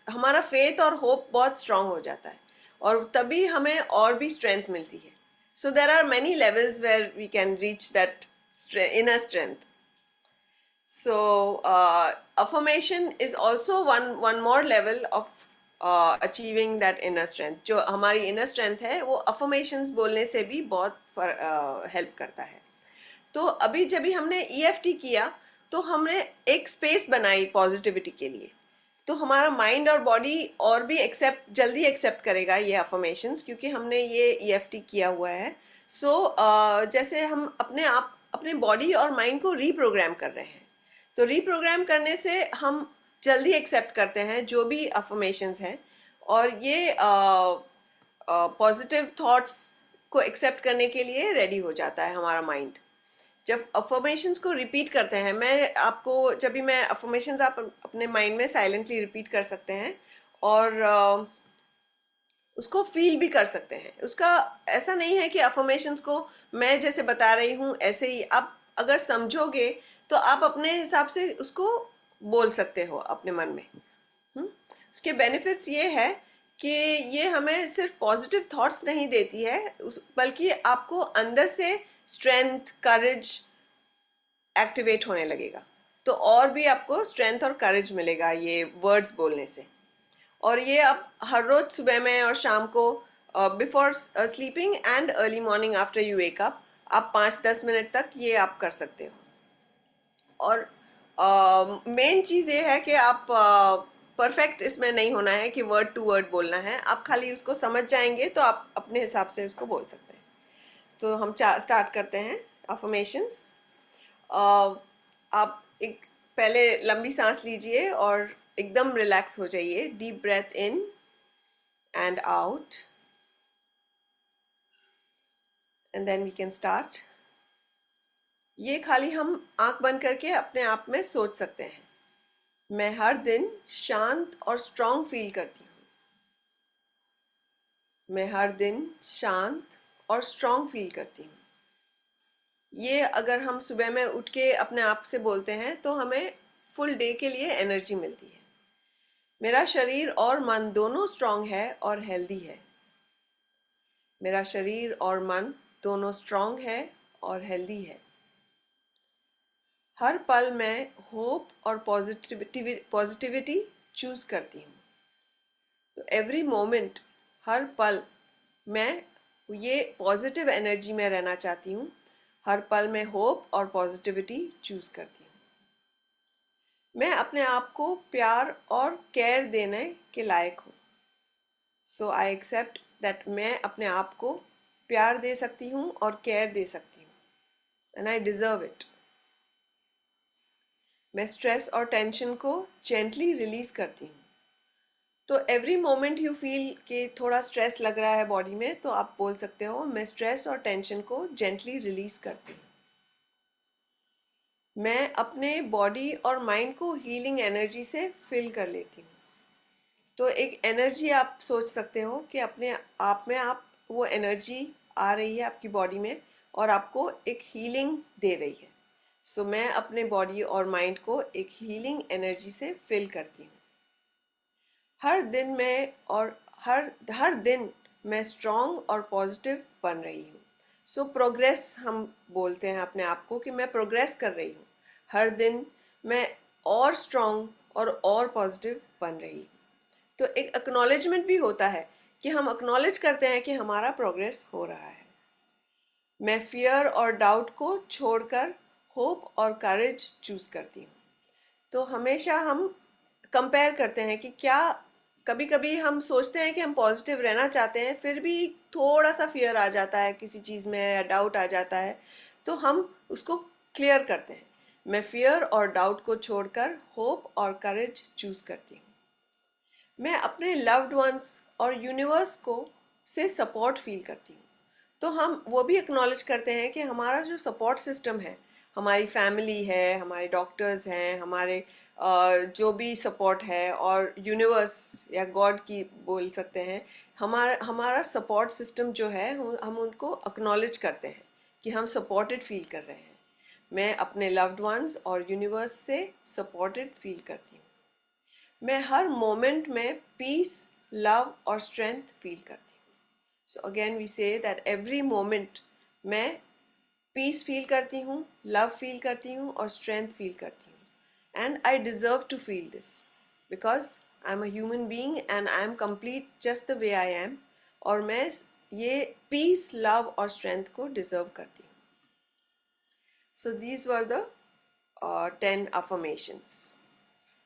हमारा फेथ और होप बहुत स्ट्रांग हो जाता है, और तभी हमें और भी स्ट्रेंथ मिलती है। So there are many levels where we can reach that inner strength. So affirmation is also one more level of achieving that inner strength. जो हमारी inner strength है वो affirmations बोलने से भी बहुत help करता है। तो अभी जब भी हमने EFT किया तो हमने एक स्पेस बनाई पॉजिटिविटी के लिए, तो हमारा माइंड और बॉडी और भी जल्दी एक्सेप्ट करेगा ये अफर्मेशंस, क्योंकि हमने ये EFT किया हुआ है। सो जैसे हम अपने बॉडी और माइंड को रीप्रोग्राम कर रहे हैं, तो रीप्रोग्राम करने से हम जल्दी एक्सेप्ट करते हैं जो भी अफर्मेशंस हैं, और ये पॉजिटिव थॉट्स को एक्सेप्ट करने के लिए रेडी हो जाता है हमारा माइंड। जब अफर्मेशंस को रिपीट करते हैं, मैं आपको जब भी मैं अफर्मेशंस, आप अपने माइंड में साइलेंटली रिपीट कर सकते हैं, और उसको फील भी कर सकते हैं। उसका ऐसा नहीं है कि अफर्मेशंस को मैं जैसे बता रही हूँ ऐसे ही आप अगर समझोगे तो आप अपने हिसाब से उसको बोल सकते हो अपने मन में। उसके बेनिफिट्स ये है कि ये हमें सिर्फ पॉजिटिव थॉट्स नहीं देती है, बल्कि आपको अंदर से स्ट्रेंथ, करेज एक्टिवेट होने लगेगा। तो और भी आपको स्ट्रेंथ और करेज मिलेगा ये वर्ड्स बोलने से। और ये आप हर रोज सुबह में और शाम को before sleeping and early morning after you wake up, आप 5-10 मिनट तक ये आप कर सकते हो। और मेन चीज़ ये है कि आप परफेक्ट इसमें नहीं होना है कि वर्ड टू वर्ड बोलना है, आप खाली उसको समझ जाएंगे तो आप अपने हिसाब से उसको बोल सकते हैं। तो हम स्टार्ट करते हैं अफर्मेशंस। आप एक पहले लंबी सांस लीजिए और एकदम रिलैक्स हो जाइए। Deep breath in and out, and then we can start. ये खाली हम आंख बंद करके अपने आप में सोच सकते हैं। मैं हर दिन शांत और स्ट्रांग फील करती हूँ। मैं हर दिन शांत और स्ट्रांग फील करती हूँ। ये अगर हम सुबह में उठ के अपने आप से बोलते हैं तो हमें फुल डे के लिए एनर्जी मिलती है। मेरा शरीर और मन दोनों स्ट्रांग है और हेल्दी है। मेरा शरीर और मन दोनों स्ट्रांग है और हेल्दी है। हर पल मैं होप और पॉजिटिविटी चूज करती हूँ। तो एवरी मोमेंट, हर पल मैं ये पॉजिटिव एनर्जी में रहना चाहती हूँ। हर पल में होप और पॉजिटिविटी चूज करती हूँ। मैं अपने आप को प्यार और केयर देने के लायक हूँ। सो आई एक्सेप्ट दैट मैं अपने आप को प्यार दे सकती हूँ और केयर दे सकती हूँ, एंड आई डिजर्व इट। मैं स्ट्रेस और टेंशन को जेंटली रिलीज करती हूँ। तो एवरी मोमेंट यू फील कि थोड़ा स्ट्रेस लग रहा है बॉडी में, तो आप बोल सकते हो मैं स्ट्रेस और टेंशन को जेंटली रिलीज करती हूँ। मैं अपने बॉडी और माइंड को हीलिंग एनर्जी से फिल कर लेती हूँ। तो एक एनर्जी आप सोच सकते हो कि अपने आप में आप वो एनर्जी आ रही है आपकी बॉडी में और आपको एक हीलिंग दे रही है। सो मैं अपने बॉडी और माइंड को एक हीलिंग एनर्जी से फिल करती हूँ। हर दिन मैं और हर दिन मैं स्ट्रॉन्ग और पॉजिटिव बन रही हूँ। सो प्रोग्रेस हम बोलते हैं अपने आप को कि मैं प्रोग्रेस कर रही हूँ। हर दिन मैं और स्ट्रॉन्ग और पॉजिटिव बन रही हूँ। तो एक एक्नॉलेजमेंट भी होता है कि हम एक्नॉलेज करते हैं कि हमारा प्रोग्रेस हो रहा है। मैं फियर और डाउट को छोड़कर होप और करेज चूज करती हूँ। तो हमेशा हम कंपेयर करते हैं कि क्या कभी कभी हम सोचते हैं कि हम पॉजिटिव रहना चाहते हैं, फिर भी थोड़ा सा फियर आ जाता है किसी चीज़ में या डाउट आ जाता है, तो हम उसको क्लियर करते हैं। मैं फियर और डाउट को छोड़कर होप और करेज चूज करती हूँ। मैं अपने लव्ड वंस और यूनिवर्स को से सपोर्ट फील करती हूँ। तो हम वो भी एक्नॉलेज करते हैं कि हमारा जो सपोर्ट सिस्टम है, हमारी फैमिली है, हमारे डॉक्टर्स हैं, हमारे जो भी सपोर्ट है, और यूनिवर्स या गॉड की बोल सकते हैं, हमारा सपोर्ट सिस्टम जो है हम उनको एक्नॉलेज करते हैं कि हम सपोर्टेड फील कर रहे हैं। मैं अपने लव्ड वंस और यूनिवर्स से सपोर्टेड फील करती हूँ। मैं हर मोमेंट में पीस, लव और स्ट्रेंथ फील करती हूँ। So again we say that every moment मैं पीस फील करती हूँ, लव फील करती हूँ और स्ट्रेंथ फील करती हूँ। And I deserve to feel this because I am a human being and I am complete just the way I am. और मैं ये पीस, लव और स्ट्रेंथ को डिजर्व करती हूँ। So these were the 10 affirmations.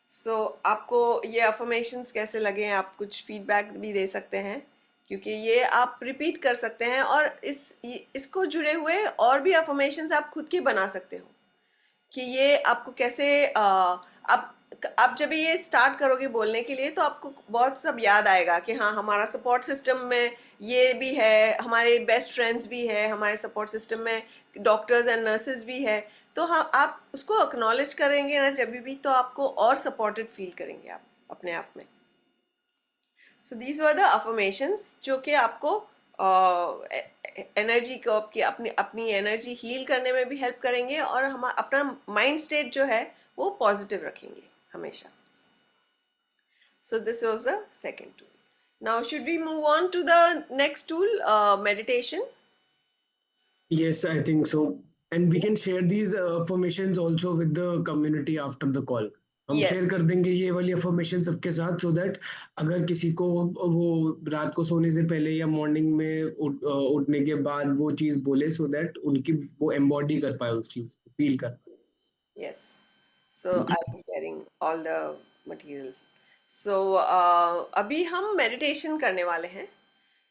So आपको ये affirmations कैसे लगे, आप कुछ फीडबैक भी दे सकते हैं, क्योंकि ये आप रिपीट कर सकते हैं और इसको जुड़े हुए और भी अफर्मेशंस आप खुद की बना सकते हो कि ये आपको कैसे आप जब ये स्टार्ट करोगे बोलने के लिए तो आपको बहुत सब याद आएगा कि हाँ, हमारा सपोर्ट सिस्टम में ये भी है, हमारे बेस्ट फ्रेंड्स भी है, हमारे सपोर्ट सिस्टम में डॉक्टर्स एंड नर्सेज भी है। तो हाँ, आप उसको एक्नॉलेज करेंगे ना जब भी, तो आपको और सपोर्टेड फील करेंगे आप अपने आप में। सो दीज वर द अफर्मेशंस जो कि आपको एनर्जी को अपनी एनर्जी हील करने में भी हेल्प करेंगे और हम अपना माइंड स्टेट जो है वो पॉजिटिव रखेंगे हमेशा। So this was the second tool. Now, should we move on to the next tool, meditation? Yes, I think so. And we can share these affirmations also with the community after the call. हम Yes. Share कर देंगे ये वाली affirmation सबके साथ, so that अगर किसी को वो रात को सोने से पहले या मॉर्निंग में उठने के बाद वो चीज बोले, सो दैट उनकी वो एम्बॉडी कर पाए, उस चीज फील कर पाए. Yes. So I'll be sharing all the material. So अभी हम meditation करने वाले हैं.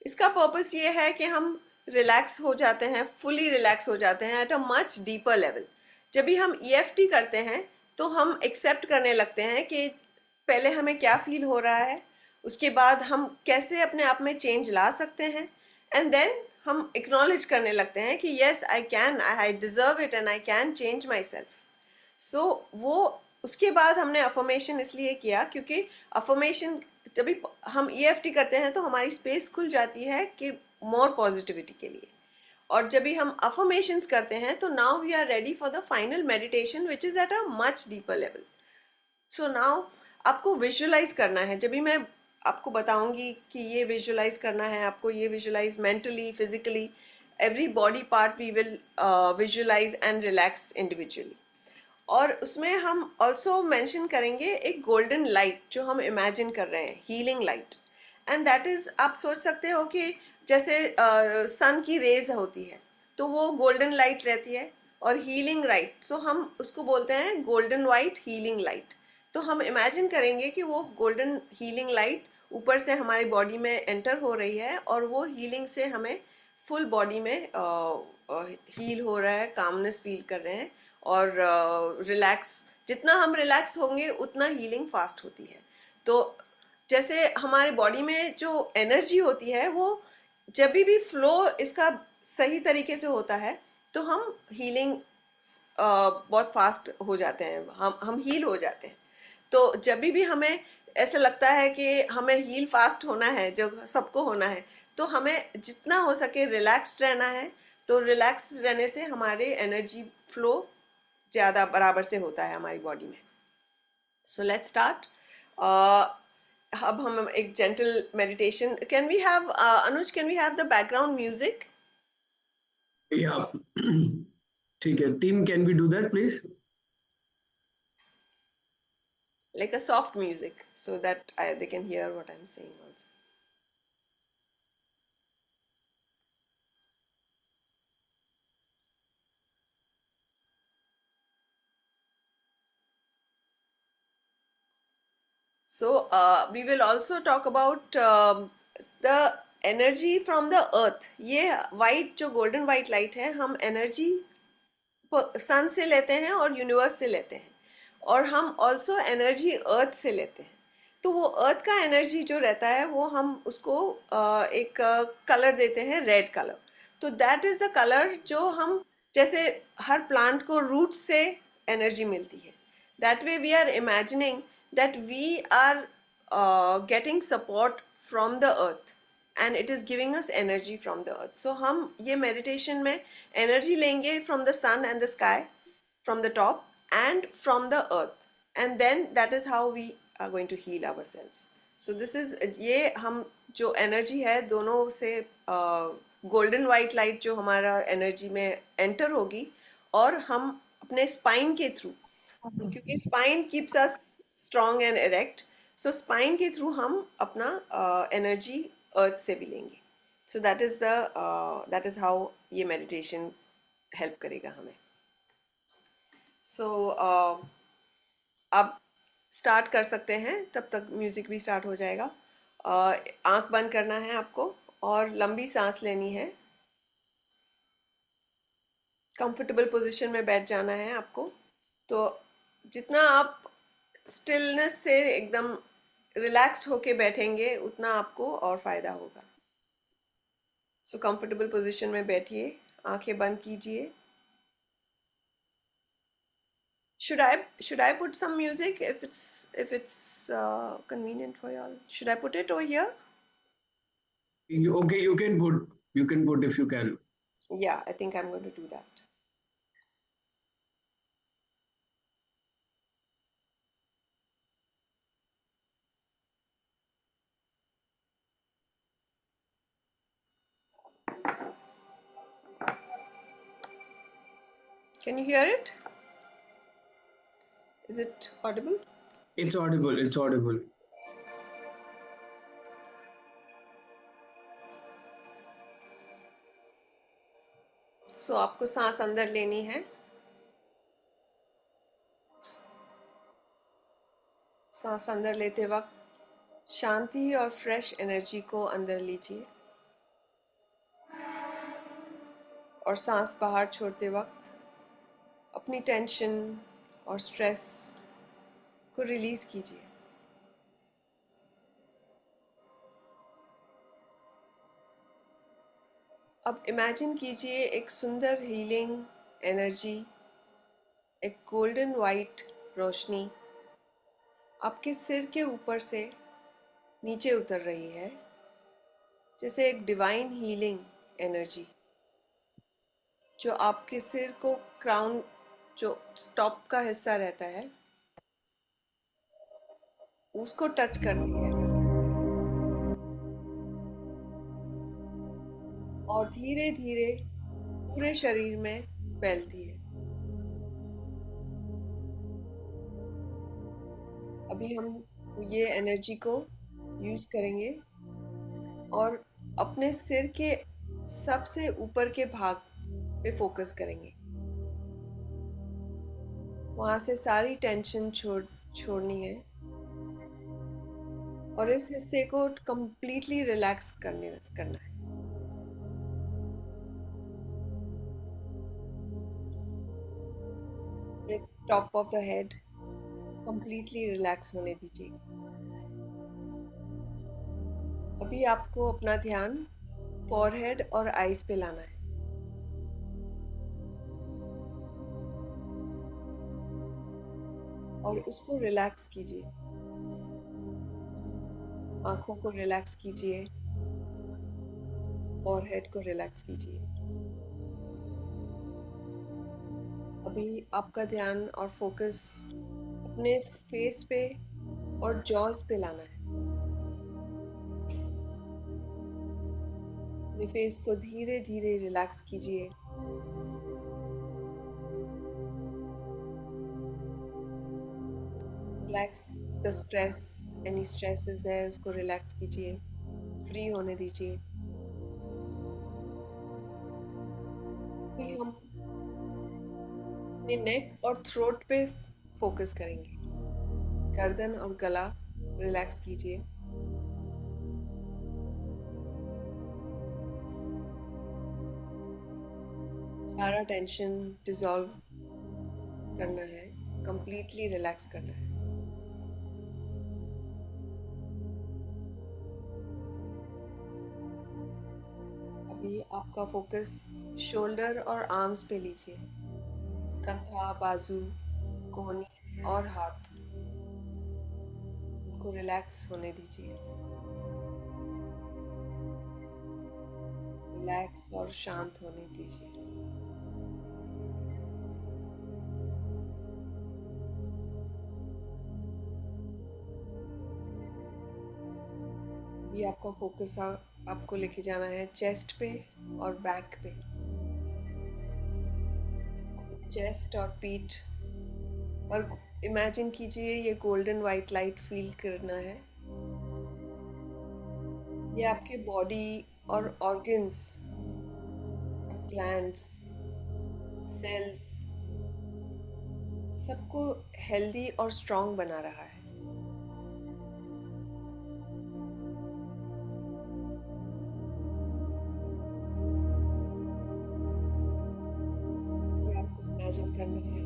इसका पर्पस ये है कि हम रिलैक्स हो जाते हैं, फुली रिलैक्स हो जाते हैं eight a much deeper level. जब भी हम EFT करते हैं तो हम एक्सेप्ट करने लगते हैं कि पहले हमें क्या फील हो रहा है, उसके बाद हम कैसे अपने आप में चेंज ला सकते हैं, एंड देन हम एक्नॉलेज करने लगते हैं कि yes I can, I deserve it and I can change myself. So वो उसके बाद हमने अफर्मेशन इसलिए किया क्योंकि अफर्मेशन जब भी हम EFT करते हैं तो हमारी स्पेस खुल जाती है कि मोर पॉजिटिविटी के लिए. और जब भी हम अफर्मेशंस करते हैं तो now we are ready for the final meditation which is at a much deeper level. So now आपको विजुअलाइज करना है. जब भी मैं आपको बताऊंगी कि ये विजुअलाइज करना है, आपको ये visualize mentally, physically, every body part we will visualize and relax individually. और उसमें हम ऑल्सो मेंशन करेंगे एक गोल्डन लाइट जो हम इमेजिन कर रहे हैं, healing light. And that is, आप सोच सकते हो कि जैसे सन की रेज होती है तो वो गोल्डन लाइट रहती है, और हीलिंग लाइट, सो हम उसको बोलते हैं गोल्डन वाइट हीलिंग लाइट. तो हम इमेजिन करेंगे कि वो गोल्डन हीलिंग लाइट ऊपर से हमारी बॉडी में एंटर हो रही है और वो हीलिंग से हमें फुल बॉडी में हील हो रहा है, कामनेस फील कर रहे हैं, और रिलैक्स, जितना हम रिलैक्स होंगे उतना हीलिंग फास्ट होती है. तो जैसे हमारे बॉडी में जो एनर्जी होती है वो जब भी फ्लो इसका सही तरीके से होता है तो हम हीलिंग बहुत फास्ट हो जाते हैं, हम हील हो जाते हैं. तो जब भी हमें ऐसा लगता है कि हमें हील फास्ट होना है, जब सबको होना है, तो हमें जितना हो सके रिलैक्स्ड रहना है. तो रिलैक्स रहने से हमारे एनर्जी फ्लो ज़्यादा बराबर से होता है हमारी बॉडी में. So let's start. अब हम एक gentle meditation, can we have Anuj, can we have the background music? या ठीक है team, can we do that please? Like a soft music so that they can hear what I'm saying also. So we will also talk about the energy from the earth. ये white जो golden white light है, हम energy सन से लेते हैं और universe से लेते हैं, और हम ऑल्सो एनर्जी अर्थ से लेते हैं. तो वो अर्थ का एनर्जी जो रहता है वो हम उसको एक कलर देते हैं, रेड कलर. तो दैट इज़ द कलर जो हम, जैसे हर प्लांट को रूट से एनर्जी मिलती है, that way we are imagining that we are getting support from the earth and it is giving us energy from the earth. So हम ये meditation में energy लेंगे from the sun and the sky, from the top and from the earth, and then that is how we are going to heal ourselves. So this is, ये हम जो energy है दोनों से golden white light जो हमारा energy में enter होगी, और हम अपने spine के through, क्योंकि spine keeps us strong and erect, so spine के through हम अपना energy अर्थ से भी लेंगे. सो दैट इज हाउ ये मेडिटेशन हेल्प करेगा हमें. सो अब स्टार्ट कर सकते हैं, तब तक म्यूजिक भी स्टार्ट हो जाएगा. आंख बंद करना है आपको और लंबी सांस लेनी है. कंफर्टेबल पोजीशन में बैठ जाना है आपको. तो जितना आप स्टिलनेस से एकदम रिलैक्स्ड होके बैठेंगे उतना आपको और फायदा होगा. सो कंफर्टेबल पोजीशन में बैठिए, आंखें बंद कीजिए. should I put some music if it's convenient for y'all? Should I put it over here? Okay, you can put if you can. Yeah, I think I'm going to do that. Can you hear it? Is it audible? It's audible. It's audible. So आपको सांस अंदर लेनी है, सांस अंदर लेते वक्त शांति और फ्रेश एनर्जी को अंदर लीजिए और सांस बाहर छोड़ते वक्त अपनी टेंशन और स्ट्रेस को रिलीज कीजिए। अब इमेजिन कीजिए एक सुंदर हीलिंग एनर्जी, एक गोल्डन वाइट रोशनी आपके सिर के ऊपर से नीचे उतर रही है, जैसे एक डिवाइन हीलिंग एनर्जी जो आपके सिर को क्राउन, जो टॉप का हिस्सा रहता है, उसको टच करती है और धीरे धीरे पूरे शरीर में फैलती है। अभी हम ये एनर्जी को यूज करेंगे और अपने सिर के सबसे ऊपर के भाग पे फोकस करेंगे। वहां से सारी टेंशन छोड़नी है और इस हिस्से को कंप्लीटली रिलैक्स करना है। Top of the head completely relax होने दीजिए। अभी आपको अपना ध्यान फॉरहेड और आईज पे लाना है। और उसको रिलैक्स कीजिए, आंखों को रिलैक्स कीजिए, फॉरहेड को रिलैक्स कीजिए। अभी आपका ध्यान और फोकस अपने फेस पे और जॉज पे लाना है। अपने फेस को धीरे धीरे रिलैक्स कीजिए। Relax the stress, any stresses है उसको रिलैक्स कीजिए, फ्री होने दीजिए। हम अपने नेक और थ्रोट पे फोकस करेंगे। गर्दन और गला रिलैक्स कीजिए। सारा टेंशन डिसॉल्व करना है, कंप्लीटली रिलैक्स करना है। अभी आपका फोकस शोल्डर और आर्म्स पे लीजिए, कंधा, बाजू, कोहनी और हाथ को रिलैक्स होने दीजिए। रिलैक्स और शांत होने दीजिए। ये आपका फोकस आपको लेके जाना है चेस्ट पे और बैक पे। चेस्ट और पीठ और इमेजिन कीजिए ये गोल्डन वाइट लाइट फील करना है। ये आपके बॉडी और ऑर्गन्स, ग्लैंड्स, सेल्स सबको हेल्दी और स्ट्रॉन्ग बना रहा है। ये आपको इमेजिन करना है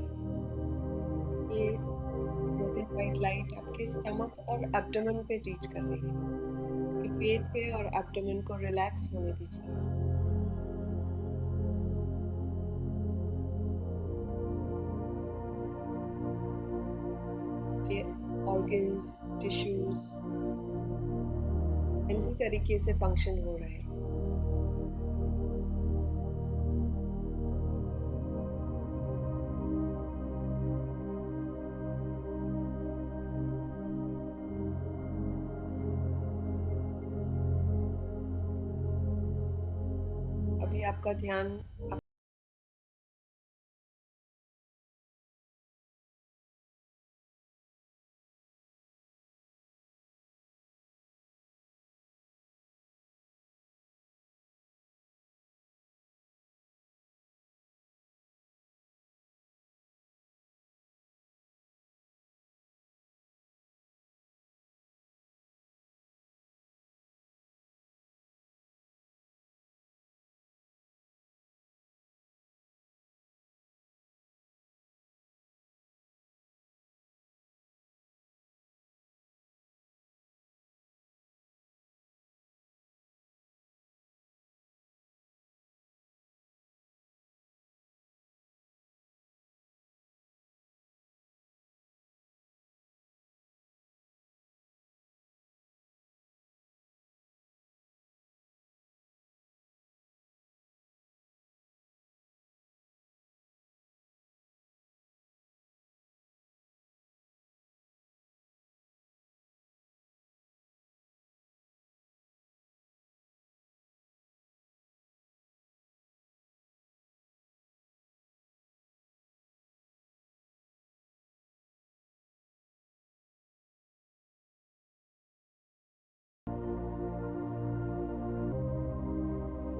ये गोल्डन वाइट लाइट आपके स्टमक और एब्डोमेन पे रीच कर रही है। आपके पेट पे और एब्डोमेन को रिलैक्स होने दीजिए। आपके ऑर्गन्स, टिश्यूज हेल्दी तरीके से फंक्शन हो रहे हैं। अभी आपका ध्यान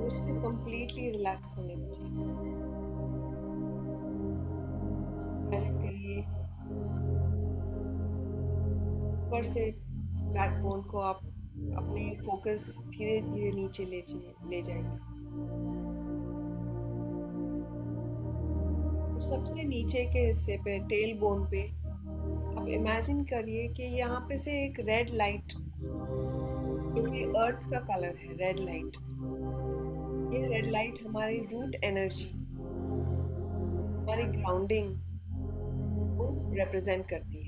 उसको कंप्लीटली रिलैक्स होने दीजिए। इमेजिन करिए ऊपर से बैकबोन को आप अपने फोकस धीरे धीरे नीचे ले जाएंगे। और सबसे नीचे के हिस्से पे, टेल बोन पे, आप इमेजिन करिए कि यहाँ पे से एक रेड लाइट, जो कि अर्थ का कलर है, रेड लाइट, ये रेड लाइट हमारी रूट एनर्जी, हमारी ग्राउंडिंग को रिप्रेजेंट करती है।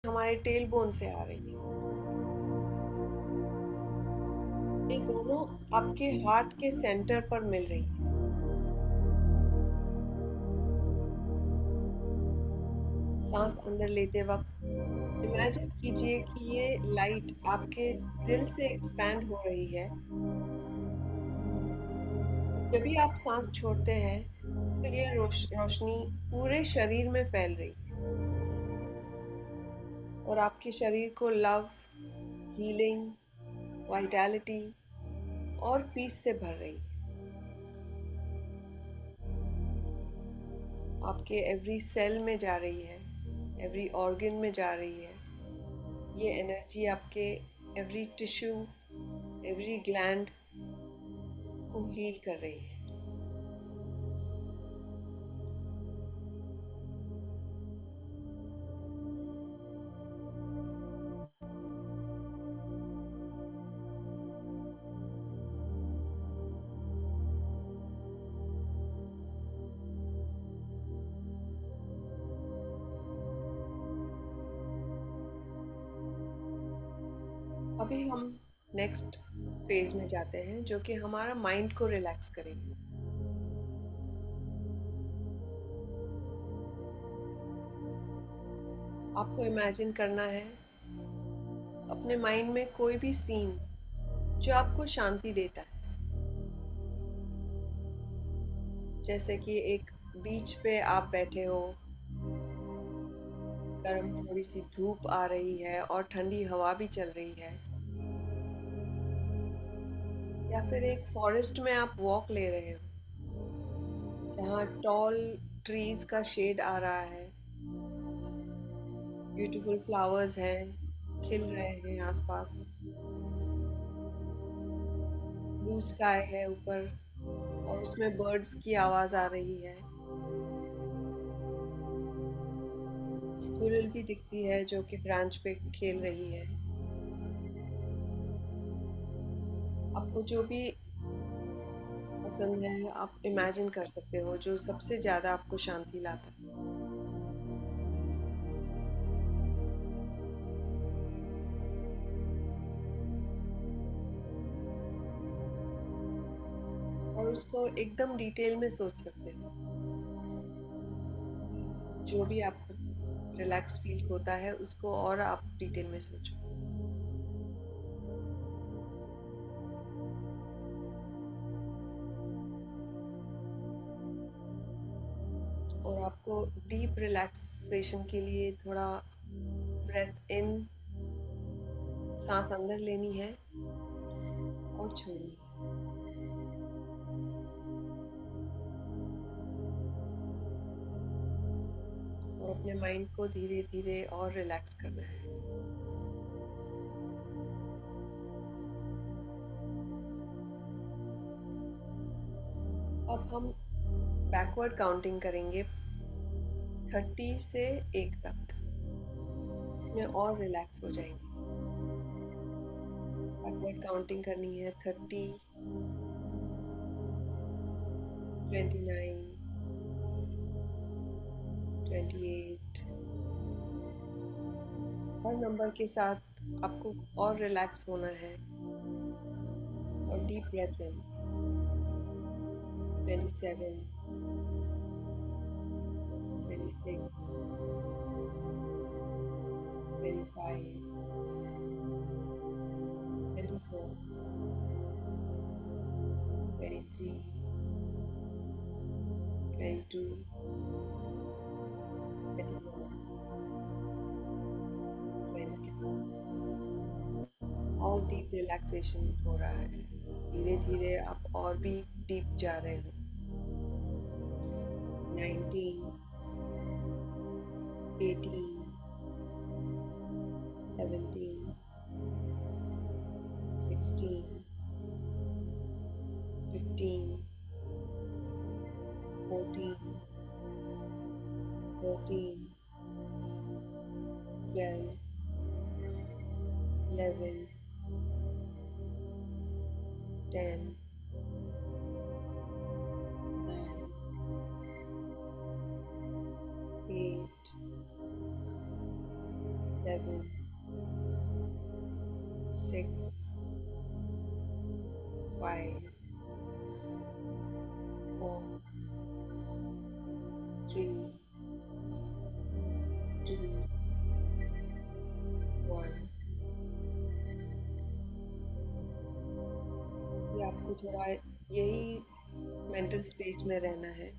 हमारे टेल बोन से आ रही है। ये दोनों आपके हार्ट के सेंटर पर मिल रही है। सांस अंदर लेते वक्त इमेजिन कीजिए कि ये लाइट आपके दिल से एक्सपैंड हो रही है। जब भी आप सांस छोड़ते हैं तो ये रोशनी पूरे शरीर में फैल रही है और आपके शरीर को लव, हीलिंग, वाइटैलिटी और पीस से भर रही है। आपके एवरी सेल में जा रही है, एवरी ऑर्गन में जा रही है। ये एनर्जी आपके एवरी टिश्यू, एवरी ग्लैंड को हील कर रही है। अभी हम नेक्स्ट फेज में जाते हैं, जो कि हमारा माइंड को रिलैक्स करेंगे। आपको इमेजिन करना है अपने माइंड में कोई भी सीन जो आपको शांति देता है, जैसे कि एक बीच पे आप बैठे हो, गर्म थोड़ी सी धूप आ रही है और ठंडी हवा भी चल रही है, या फिर एक फॉरेस्ट में आप वॉक ले रहे हो जहाँ टॉल ट्रीज का शेड आ रहा है, ब्यूटीफुल फ्लावर्स हैं, खिल रहे हैं आसपास। ब्लू स्काई है ऊपर और उसमें बर्ड्स की आवाज आ रही है। स्क्विरल भी दिखती है जो कि ब्रांच पे खेल रही है। आपको जो भी पसंद है आप इमेजिन कर सकते हो, जो सबसे ज्यादा आपको शांति लाता है। और उसको एकदम डिटेल में सोच सकते हो, जो भी आपको रिलैक्स फील होता है उसको और आप डिटेल में सोचो। और आपको डीप रिलैक्सेशन के लिए थोड़ा ब्रेथ इन, सांस अंदर लेनी है और छोड़नी है। और अपने माइंड को धीरे धीरे और रिलैक्स करना है। अब हम बैकवर्ड काउंटिंग करेंगे 30 से 1 तक। इसमें और रिलैक्स हो जाएंगे। बैकवर्ड काउंटिंग करनी है 30, 29, 28। हर नंबर के साथ आपको और रिलैक्स होना है और डीप ब्रेथ लेना। 27, 26, 25, 24, 23, 22, 21, 20। और डीप रिलैक्सेशन हो रहा है। धीरे धीरे आप और भी डीप जा रहे हो। 19, 18, 17, 16, 15, 14, 13, 12, 11, 10, 9, 8, 7, 6, 5, 4, 3, 2, 1। ये आपको थोड़ा यही मेंटल स्पेस में रहना है।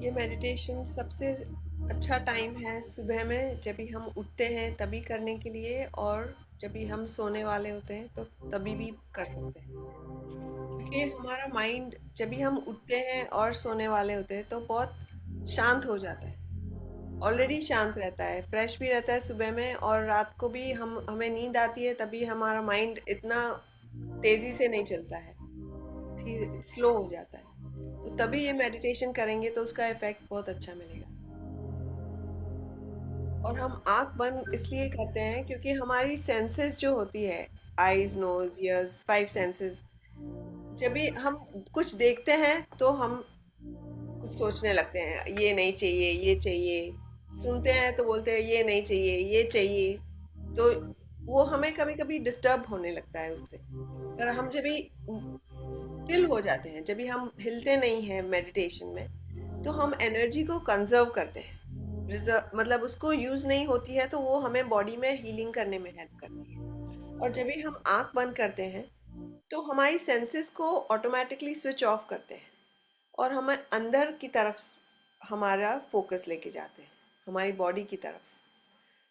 ये मेडिटेशन सबसे अच्छा टाइम है सुबह में, जब भी हम उठते हैं तभी करने के लिए, और जब भी हम सोने वाले होते हैं तो तभी भी कर सकते हैं। क्योंकि हमारा माइंड जब भी हम उठते हैं और सोने वाले होते हैं तो बहुत शांत हो जाता है, ऑलरेडी शांत रहता है, फ्रेश भी रहता है सुबह में, और रात को भी हमें नींद आती है तभी हमारा माइंड इतना तेजी से नहीं चलता है, धीरे स्लो हो जाता है। तो तभी ये मेडिटेशन करेंगे तो उसका इफेक्ट बहुत अच्छा मिलेगा। और हम आंख बंद इसलिए करते हैं क्योंकि हमारी सेंसेस जो होती है, आईज, नोज, ईयर्स, 5 सेंसेस, जब भी हम कुछ देखते हैं तो हम कुछ सोचने लगते हैं, ये नहीं चाहिए, ये चाहिए। सुनते हैं तो बोलते हैं ये नहीं चाहिए, ये चाहिए। तो वो हमें कभी कभी डिस्टर्ब होने लगता है उससे। पर हम जब भी स्टिल हो जाते हैं, जब भी हम हिलते नहीं हैं मेडिटेशन में, तो हम एनर्जी को कंजर्व करते हैं, रिजर्व मतलब उसको यूज नहीं होती है तो वो हमें बॉडी में हीलिंग करने में हेल्प करती है। और जब भी हम आंख बंद करते हैं तो हमारी सेंसेस को ऑटोमेटिकली स्विच ऑफ करते हैं, और हमें अंदर की तरफ हमारा फोकस लेके जाते हैं, हमारी बॉडी की तरफ।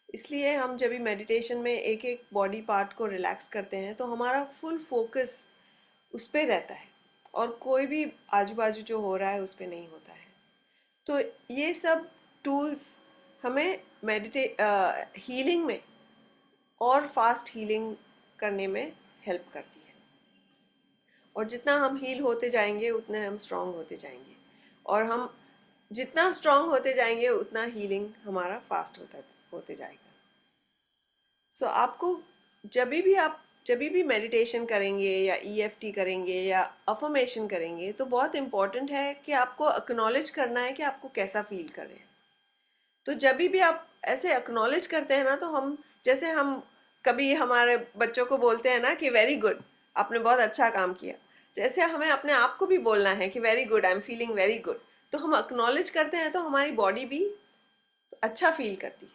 इसलिए हम जब भी मेडिटेशन में एक एक बॉडी पार्ट को रिलैक्स करते हैं तो हमारा फुल फोकस उस पे रहता है, और कोई भी आजू बाजू जो हो रहा है उस पे नहीं होता है। तो ये सब टूल्स हमें हीलिंग में और फास्ट हीलिंग करने में हेल्प करती है। और जितना हम हील होते जाएंगे उतने हम स्ट्रांग होते जाएंगे, और हम जितना स्ट्रांग होते जाएंगे उतना हीलिंग हमारा फास्ट होते जाएगा। सो आपको जब भी मेडिटेशन करेंगे या ईएफटी करेंगे या अफर्मेशन करेंगे तो बहुत इम्पोर्टेंट है कि आपको एक्नॉलेज करना है कि आपको कैसा फील कर रहे हैं। तो जब भी आप ऐसे एक्नॉलेज करते हैं ना, तो हम जैसे हम कभी हमारे बच्चों को बोलते हैं ना कि वेरी गुड, आपने बहुत अच्छा काम किया, जैसे हमें अपने आप को भी बोलना है कि very good, I am feeling very good. तो हम एक्नॉलेज करते हैं तो हमारी बॉडी भी अच्छा फील करती है।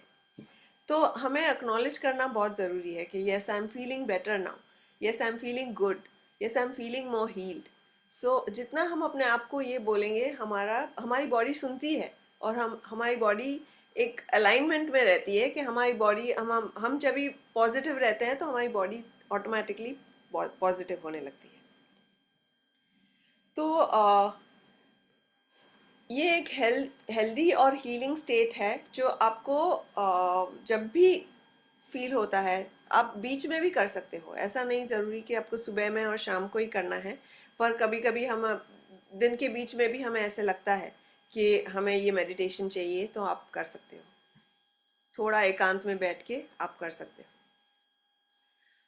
तो हमें एक्नॉलेज करना बहुत ज़रूरी है कि yes I am feeling better now, yes I am feeling good, yes I am feeling more healed. So जितना हम अपने आप को ये बोलेंगे, हमारी बॉडी सुनती है, और हमारी बॉडी एक अलाइनमेंट में रहती है कि हमारी बॉडी हम जब भी पॉजिटिव रहते हैं तो हमारी बॉडी ऑटोमेटिकली पॉजिटिव होने लगती है। तो ये एक हेल्दी और हीलिंग स्टेट है जो आपको जब भी फील होता है, आप बीच में भी कर सकते हो। ऐसा नहीं ज़रूरी कि आपको सुबह में और शाम को ही करना है, पर कभी कभी हम दिन के बीच में भी हमें ऐसे लगता है कि हमें ये मेडिटेशन चाहिए, तो आप कर सकते हो, थोड़ा एकांत में बैठ के आप कर सकते हो।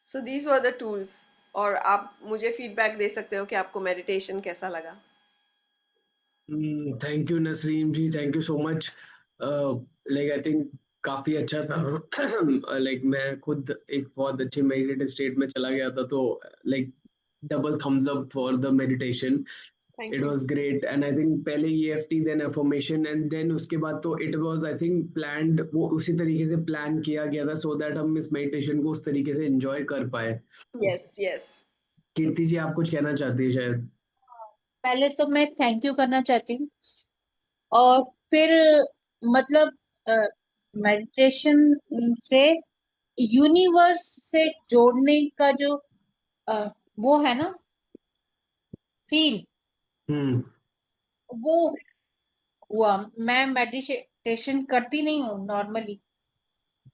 सो दीज वर द टूल्स, और आप मुझे फीडबैक दे सकते हो कि आपको मेडिटेशन कैसा लगा। Thank you Nasreen ji, thank you so much. Like I think काफी अच्छा था। लाइक मैं खुद एक बहुत अच्छी मेडिटेटिव स्टेट में चला गया था, तो like double thumbs up for the meditation. Thank it you. Was great, and I think पहले EFT then affirmation and then उसके बाद तो it was I think planned, वो उसी तरीके से प्लान किया गया था सो दैट हम इस मेडिटेशन को उस तरीके से एंजॉय कर पाए। Yes yes. कीर्ति जी, आप कुछ कहना चाहती है शायद? पहले तो मैं थैंक यू करना चाहती हूँ, और फिर मतलब मेडिटेशन से यूनिवर्स से जोड़ने का जो अ, वो है ना फील, हम्म वो हुआ। मैं मेडिटेशन करती नहीं हूँ नॉर्मली,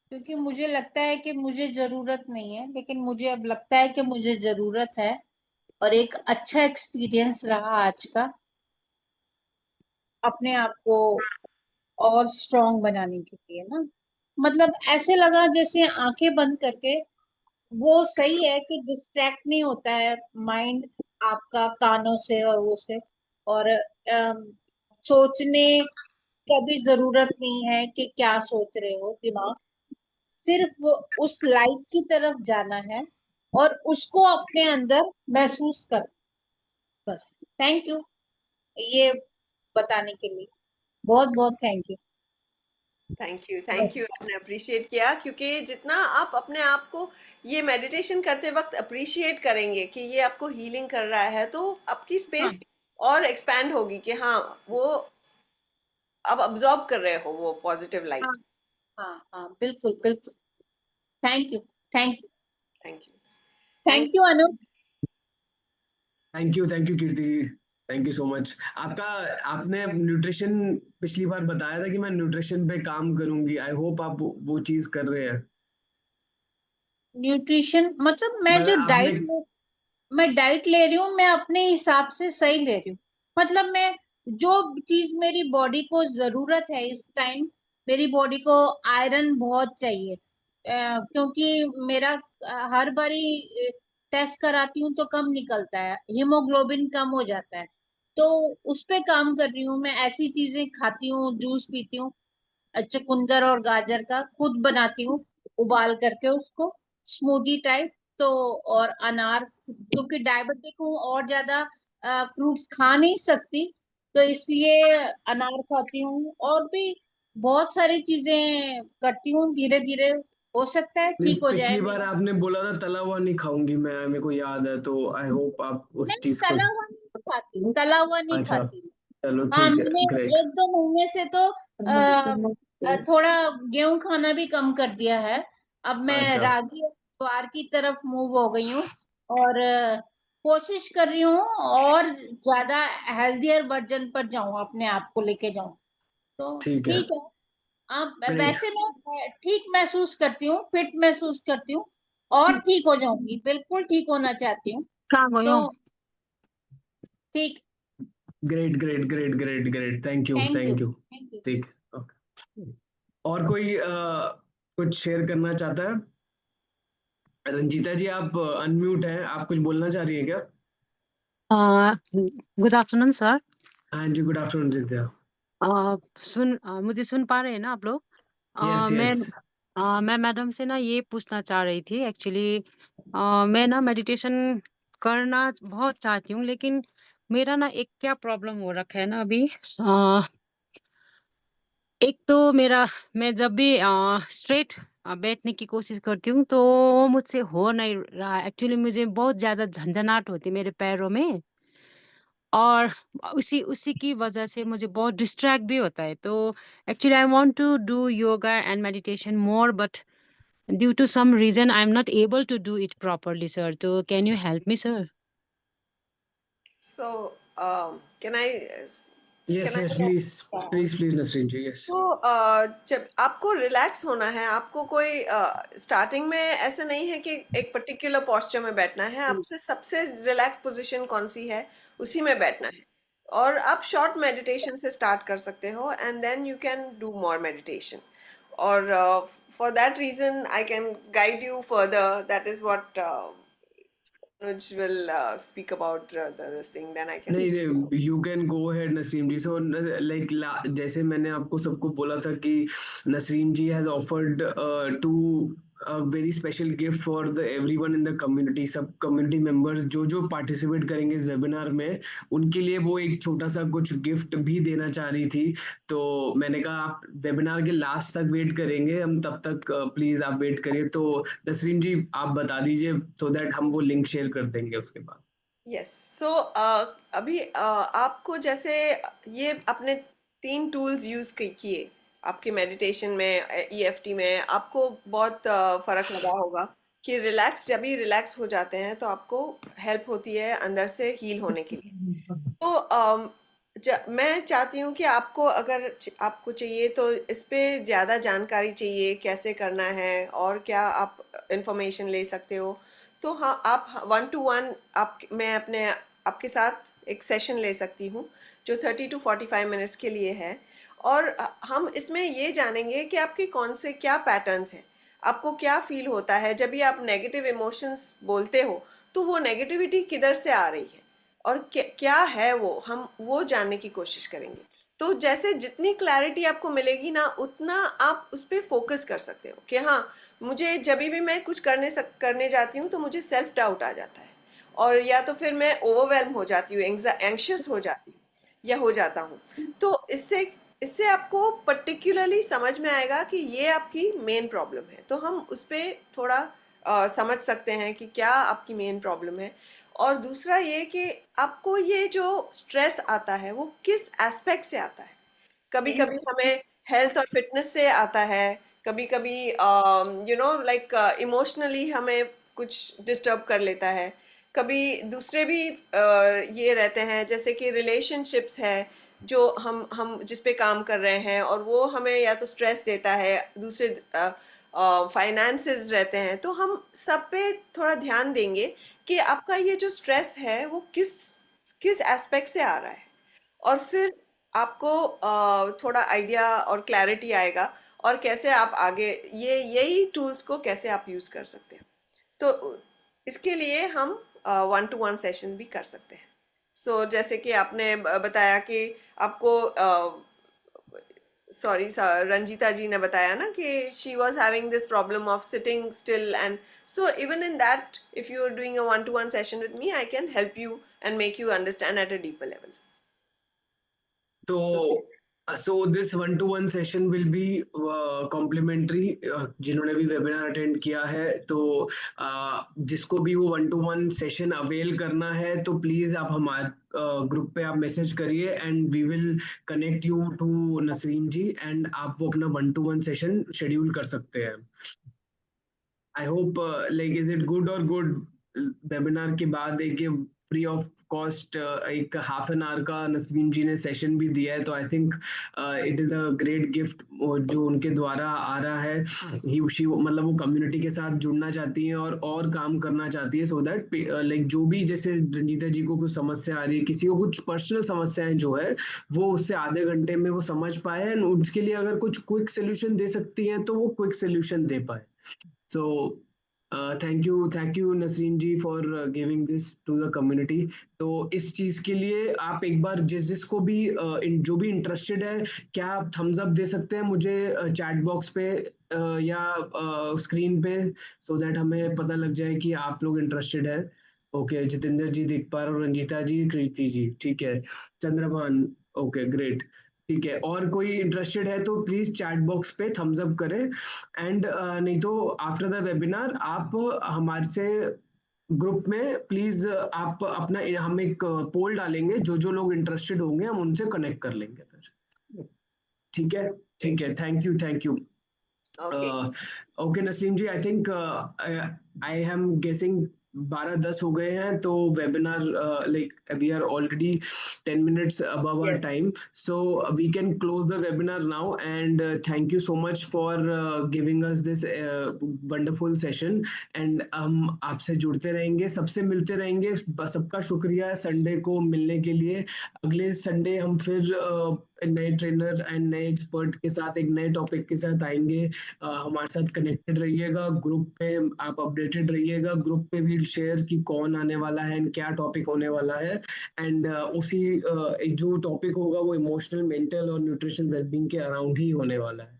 क्योंकि मुझे लगता है कि मुझे जरूरत नहीं है, लेकिन मुझे अब लगता है कि मुझे जरूरत है। और एक अच्छा एक्सपीरियंस रहा आज का, अपने आप को और स्ट्रांग बनाने के लिए ना। मतलब ऐसे लगा जैसे आंखें बंद करके, वो सही है कि डिस्ट्रैक्ट नहीं होता है माइंड आपका कानों से और वो से, और सोचने का भी जरूरत नहीं है कि क्या सोच रहे हो दिमाग, सिर्फ उस लाइट की तरफ जाना है और उसको अपने अंदर महसूस कर, बस। थैंक यू ये बताने के लिए, बहुत बहुत थैंक यू। थैंक बस। यू, आपने अप्रिशिएट किया, क्योंकि जितना आप अपने आप को ये मेडिटेशन करते वक्त अप्रिशिएट करेंगे कि ये आपको हीलिंग कर रहा है, तो आपकी हाँ, स्पेस और एक्सपैंड होगी कि हाँ, वो अब अब्जॉर्ब कर रहे हो वो पॉजिटिव लाइट। हाँ हाँ हाँ, बिल्कुल बिल्कुल। Thank you thank you thank you. Thank you Anuj. Thank you Kirti ji, thank you so much. आपने न्यूट्रिशन पिछली बार बताया था कि मैं न्यूट्रिशन पे काम करूंगी, आई होप आप वो चीज कर रहे हैं। न्यूट्रिशन मतलब मैं मतलब जो आपने मैं डाइट ले रही हूँ, मैं अपने हिसाब से सही ले रही हूँ। मतलब मैं जो चीज मेरी बॉडी को जरूरत है इस टाइम, मेरी बॉडी को आयरन बहुत चाहिए। क्योंकि मेरा हर बारी टेस्ट कराती हूँ तो कम निकलता है, हीमोग्लोबिन कम हो जाता है। तो उस पे काम कर रही हूँ मैं, ऐसी चीजें खाती हूँ, जूस पीती हूँ, चुकंदर और गाजर का खुद बनाती हूँ, उबाल करके उसको स्मूदी टाइप। तो और अनार, क्योंकि डायबिटिक हूँ और ज्यादा फ्रूट्स खा नहीं सकती, तो इसलिए अनार खाती हूँ। और भी बहुत सारी चीजें करती हूँ, धीरे धीरे हो सकता है नहीं, ठीक हो जाए पिछली बार मेरा। आपने बोला था तला हुआ नहीं खाऊंगी मैं, मेरे को याद है, तो आई होप आप उस नहीं, चीज को। तला हुआ नहीं खाती हूँ, तला हुआ नहीं अच्छा, खाती। चलो हाँ, ठीक है, मैंने ग्रेट। 1-2 महीने से तो थोड़ा गेहूं खाना भी कम कर दिया है। अब मैं अच्छा, रागी और ज्वार की तरफ मूव हो गई हूँ। और कोशिश कर रही हूँ और ज्यादा हेल्दियर वर्जन पर जाऊं, अपने आप को लेके जाऊं। तो ठीक है, ठीक है। अब ग्रेट। वैसे मैं ठीक महसूस करती हूँ, फिट महसूस करती हूँ, और ठीक हो जाऊंगी, बिल्कुल ठीक होना चाहती हूँ। तो ठीक। Great great great great great, thank you thank you thank you. Thank you. ठीक, ओके। और कोई कुछ शेयर करना चाहता है? रंजीता जी, आप अनम्यूट हैं, आप कुछ बोलना चाह रही हैं क्या? Good afternoon sir. हाँ जी, गुड आफ्टरनून रंजीता। मुझे सुन पा रहे हैं ना आप लोग? यस मैं यस। मैं मैडम से ना ये पूछना चाह रही थी एक्चुअली। मैं ना मेडिटेशन करना बहुत चाहती हूँ, लेकिन मेरा ना एक क्या प्रॉब्लम हो रखा है ना अभी। एक तो मैं जब भी स्ट्रेट बैठने की कोशिश करती हूँ तो वो मुझसे हो नहीं रहा। एक्चुअली मुझे बहुत ज्यादा झंझनाहट होती है मेरे पैरों में, और उसी उसी की वजह से मुझे बहुत डिस्ट्रैक्ट भी होता है। तो actually I want to do yoga and meditation more, but due to some reason I am not able to do it properly sir. तो can you help me sir? So can I yes can yes, I please please please Nasreen ji, yes. तो जब आपको relax होना है, आपको कोई starting में ऐसे नहीं है कि एक पर्टिकुलर पोस्चर में बैठना है, आपसे सबसे रिलैक्स पोजीशन कौन सी है उसी में बैठना है। और आप शॉर्ट मेडिटेशन से स्टार्ट कर सकते हो and then you can do more meditation. और for that reason I can guide you further, that is what Anuj will speak about this thing, then I can. नहीं नहीं, you can go ahead Naseem ji. So like जैसे मैंने आपको सबको बोला था कि Naseem ji has offered to very special gift for the everyone in the community. सब कम्युनिटी मेंबर्स जो जो पार्टिसिपेट करेंगे इस वेबिनार में, उनके लिए वो एक छोटा सा कुछ गिफ्ट भी देना चाह रही थी। तो मैंने कहा आप वेबिनार के लास्ट तक वेट करेंगे हम, तब तक प्लीज आप वेट करिए। तो नसरीन जी आप बता दीजिए, सो दैट हम वो लिंक शेयर कर देंगे उसके बाद। यस। सो अभी आपको जैसे ये अपने 3 टूल्स यूज किए आपके मेडिटेशन में, ईएफटी में, आपको बहुत फर्क लगा होगा कि रिलैक्स, जब भी रिलैक्स हो जाते हैं तो आपको हेल्प होती है अंदर से हील होने के लिए। तो मैं चाहती हूँ कि आपको, अगर आपको चाहिए तो इस पे ज़्यादा जानकारी चाहिए कैसे करना है और क्या आप इंफॉर्मेशन ले सकते हो, तो हाँ, आप 1-to-1 आप मैं अपने आपके साथ एक सेशन ले सकती हूँ जो 30 to 45 मिनट्स के लिए है। और हम इसमें ये जानेंगे कि आपके कौन से क्या पैटर्न्स हैं, आपको क्या फील होता है जब भी आप नेगेटिव इमोशंस बोलते हो, तो वो नेगेटिविटी किधर से आ रही है और क्या है वो, हम वो जानने की कोशिश करेंगे। तो जैसे जितनी क्लैरिटी आपको मिलेगी ना, उतना आप उस पर फोकस कर सकते हो कि हाँ, मुझे जब भी मैं कुछ करने जाती हूँ तो मुझे सेल्फ डाउट आ जाता है, और या तो फिर मैं ओवरवेल्म हो जाती हूँ, एंग्शियस हो जाती हूँ या हो जाता हूँ। तो इससे इससे आपको पर्टिकुलरली समझ में आएगा कि ये आपकी मेन प्रॉब्लम है, तो हम उस पर थोड़ा समझ सकते हैं कि क्या आपकी मेन प्रॉब्लम है। और दूसरा ये कि आपको ये जो स्ट्रेस आता है वो किस एस्पेक्ट से आता है, कभी कभी हमें हेल्थ और फिटनेस से आता है, कभी कभी लाइक इमोशनली हमें कुछ डिस्टर्ब कर लेता है, कभी दूसरे भी ये रहते हैं जैसे कि रिलेशनशिप्स है जो हम जिस पे काम कर रहे हैं और वो हमें या तो स्ट्रेस देता है, दूसरे फाइनेंसेस रहते हैं, तो हम सब पे थोड़ा ध्यान देंगे कि आपका ये जो स्ट्रेस है वो किस किस एस्पेक्ट से आ रहा है, और फिर आपको थोड़ा आइडिया और क्लैरिटी आएगा और कैसे आप आगे ये यही टूल्स को कैसे आप यूज कर सकते हैं। तो इसके लिए हम 1-to-1 सेशन भी कर सकते हैं। सो जैसे कि आपने बताया कि आपको सॉरी रंजीता जी ने बताया ना कि she was having this problem of sitting still, and so even in that if you are doing a 1-to-1 session with me, I can help you and make you understand at a deeper level. So this 1-to-1 session will be complimentary. जिन्होंने भी webinar attend किया है तो जिसको भी वो 1-to-1 session avail करना है तो प्लीज आप हमारे ग्रुप पे आप मैसेज करिए and we will connect you to Naseem ji and आप वो अपना 1-to-1 सेशन शेड्यूल कर सकते हैं। I hope like is it good और गुड वेबिनार के बाद एक फ्री ऑफ कॉस्ट एक हाफ एन आवर का नसीम जी ने सेशन भी दिया है, तो I think it is a great gift जो उनके द्वारा आ रहा है। मतलब वो कम्युनिटी के साथ जुड़ना चाहती हैं और काम करना चाहती है, सो दैट लाइक जो भी जैसे रंजीता जी को कुछ समस्या आ रही है, किसी को कुछ पर्सनल समस्याएं जो है वो उससे आधे घंटे में वो समझ पाए एंड उसके लिए अगर कुछ क्विक सोल्यूशन दे सकती हैं तो वो क्विक सोल्यूशन दे पाए। So thank you Nasreen ji for giving this to the community। तो इस चीज के लिए आप एक बार जिसको भी जो भी इंटरेस्टेड है, क्या आप थम्स अप दे सकते हैं मुझे चैट बॉक्स पे या स्क्रीन पे, सो दैट हमें पता लग जाए कि आप लोग इंटरेस्टेड है। ओके, जितेंद्र जी, दिखपाल और रंजीता जी, कृति जी, ठीक है, चंद्रभान, ओके ग्रेट, ठीक है। और कोई इंटरेस्टेड है तो प्लीज चैट बॉक्स पे थम्स अप करें एंड नहीं तो आफ्टर द वेबिनार आप हमारे से ग्रुप में प्लीज आप अपना हम एक पोल डालेंगे, जो लोग इंटरेस्टेड होंगे हम उनसे कनेक्ट कर लेंगे फिर, ठीक है? ठीक है, thank you. Okay. Okay Naseem ji, I think I am guessing 12:10 हो गए हैं, तो webinar like we are already 10 minutes above our Yes. time, so we can close the webinar now and thank you so much for giving us this wonderful session and हम आपसे जुड़ते रहेंगे, सबसे मिलते रहेंगे। सबका शुक्रिया संडे को मिलने के लिए। अगले संडे हम फिर नए ट्रेनर एंड नए एक्सपर्ट के साथ एक नए टॉपिक के साथ आएंगे। हमारे साथ कनेक्टेड रहिएगा, ग्रुप पे आप अपडेटेड रहिएगा, ग्रुप पे भी शेयर कि कौन आने वाला है एंड क्या टॉपिक होने वाला है एंड उसी जो टॉपिक होगा वो इमोशनल, मेंटल और न्यूट्रिशन वेलबींग के अराउंड ही होने वाला है।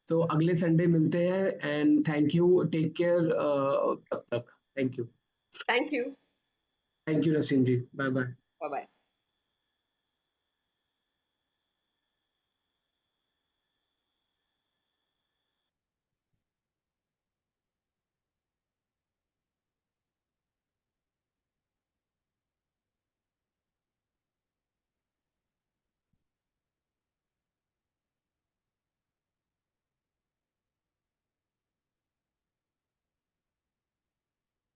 सो अगले संडे मिलते हैं and thank you, take care, तब तक thank you Thank you. Naseem ji, bye bye. Bye bye.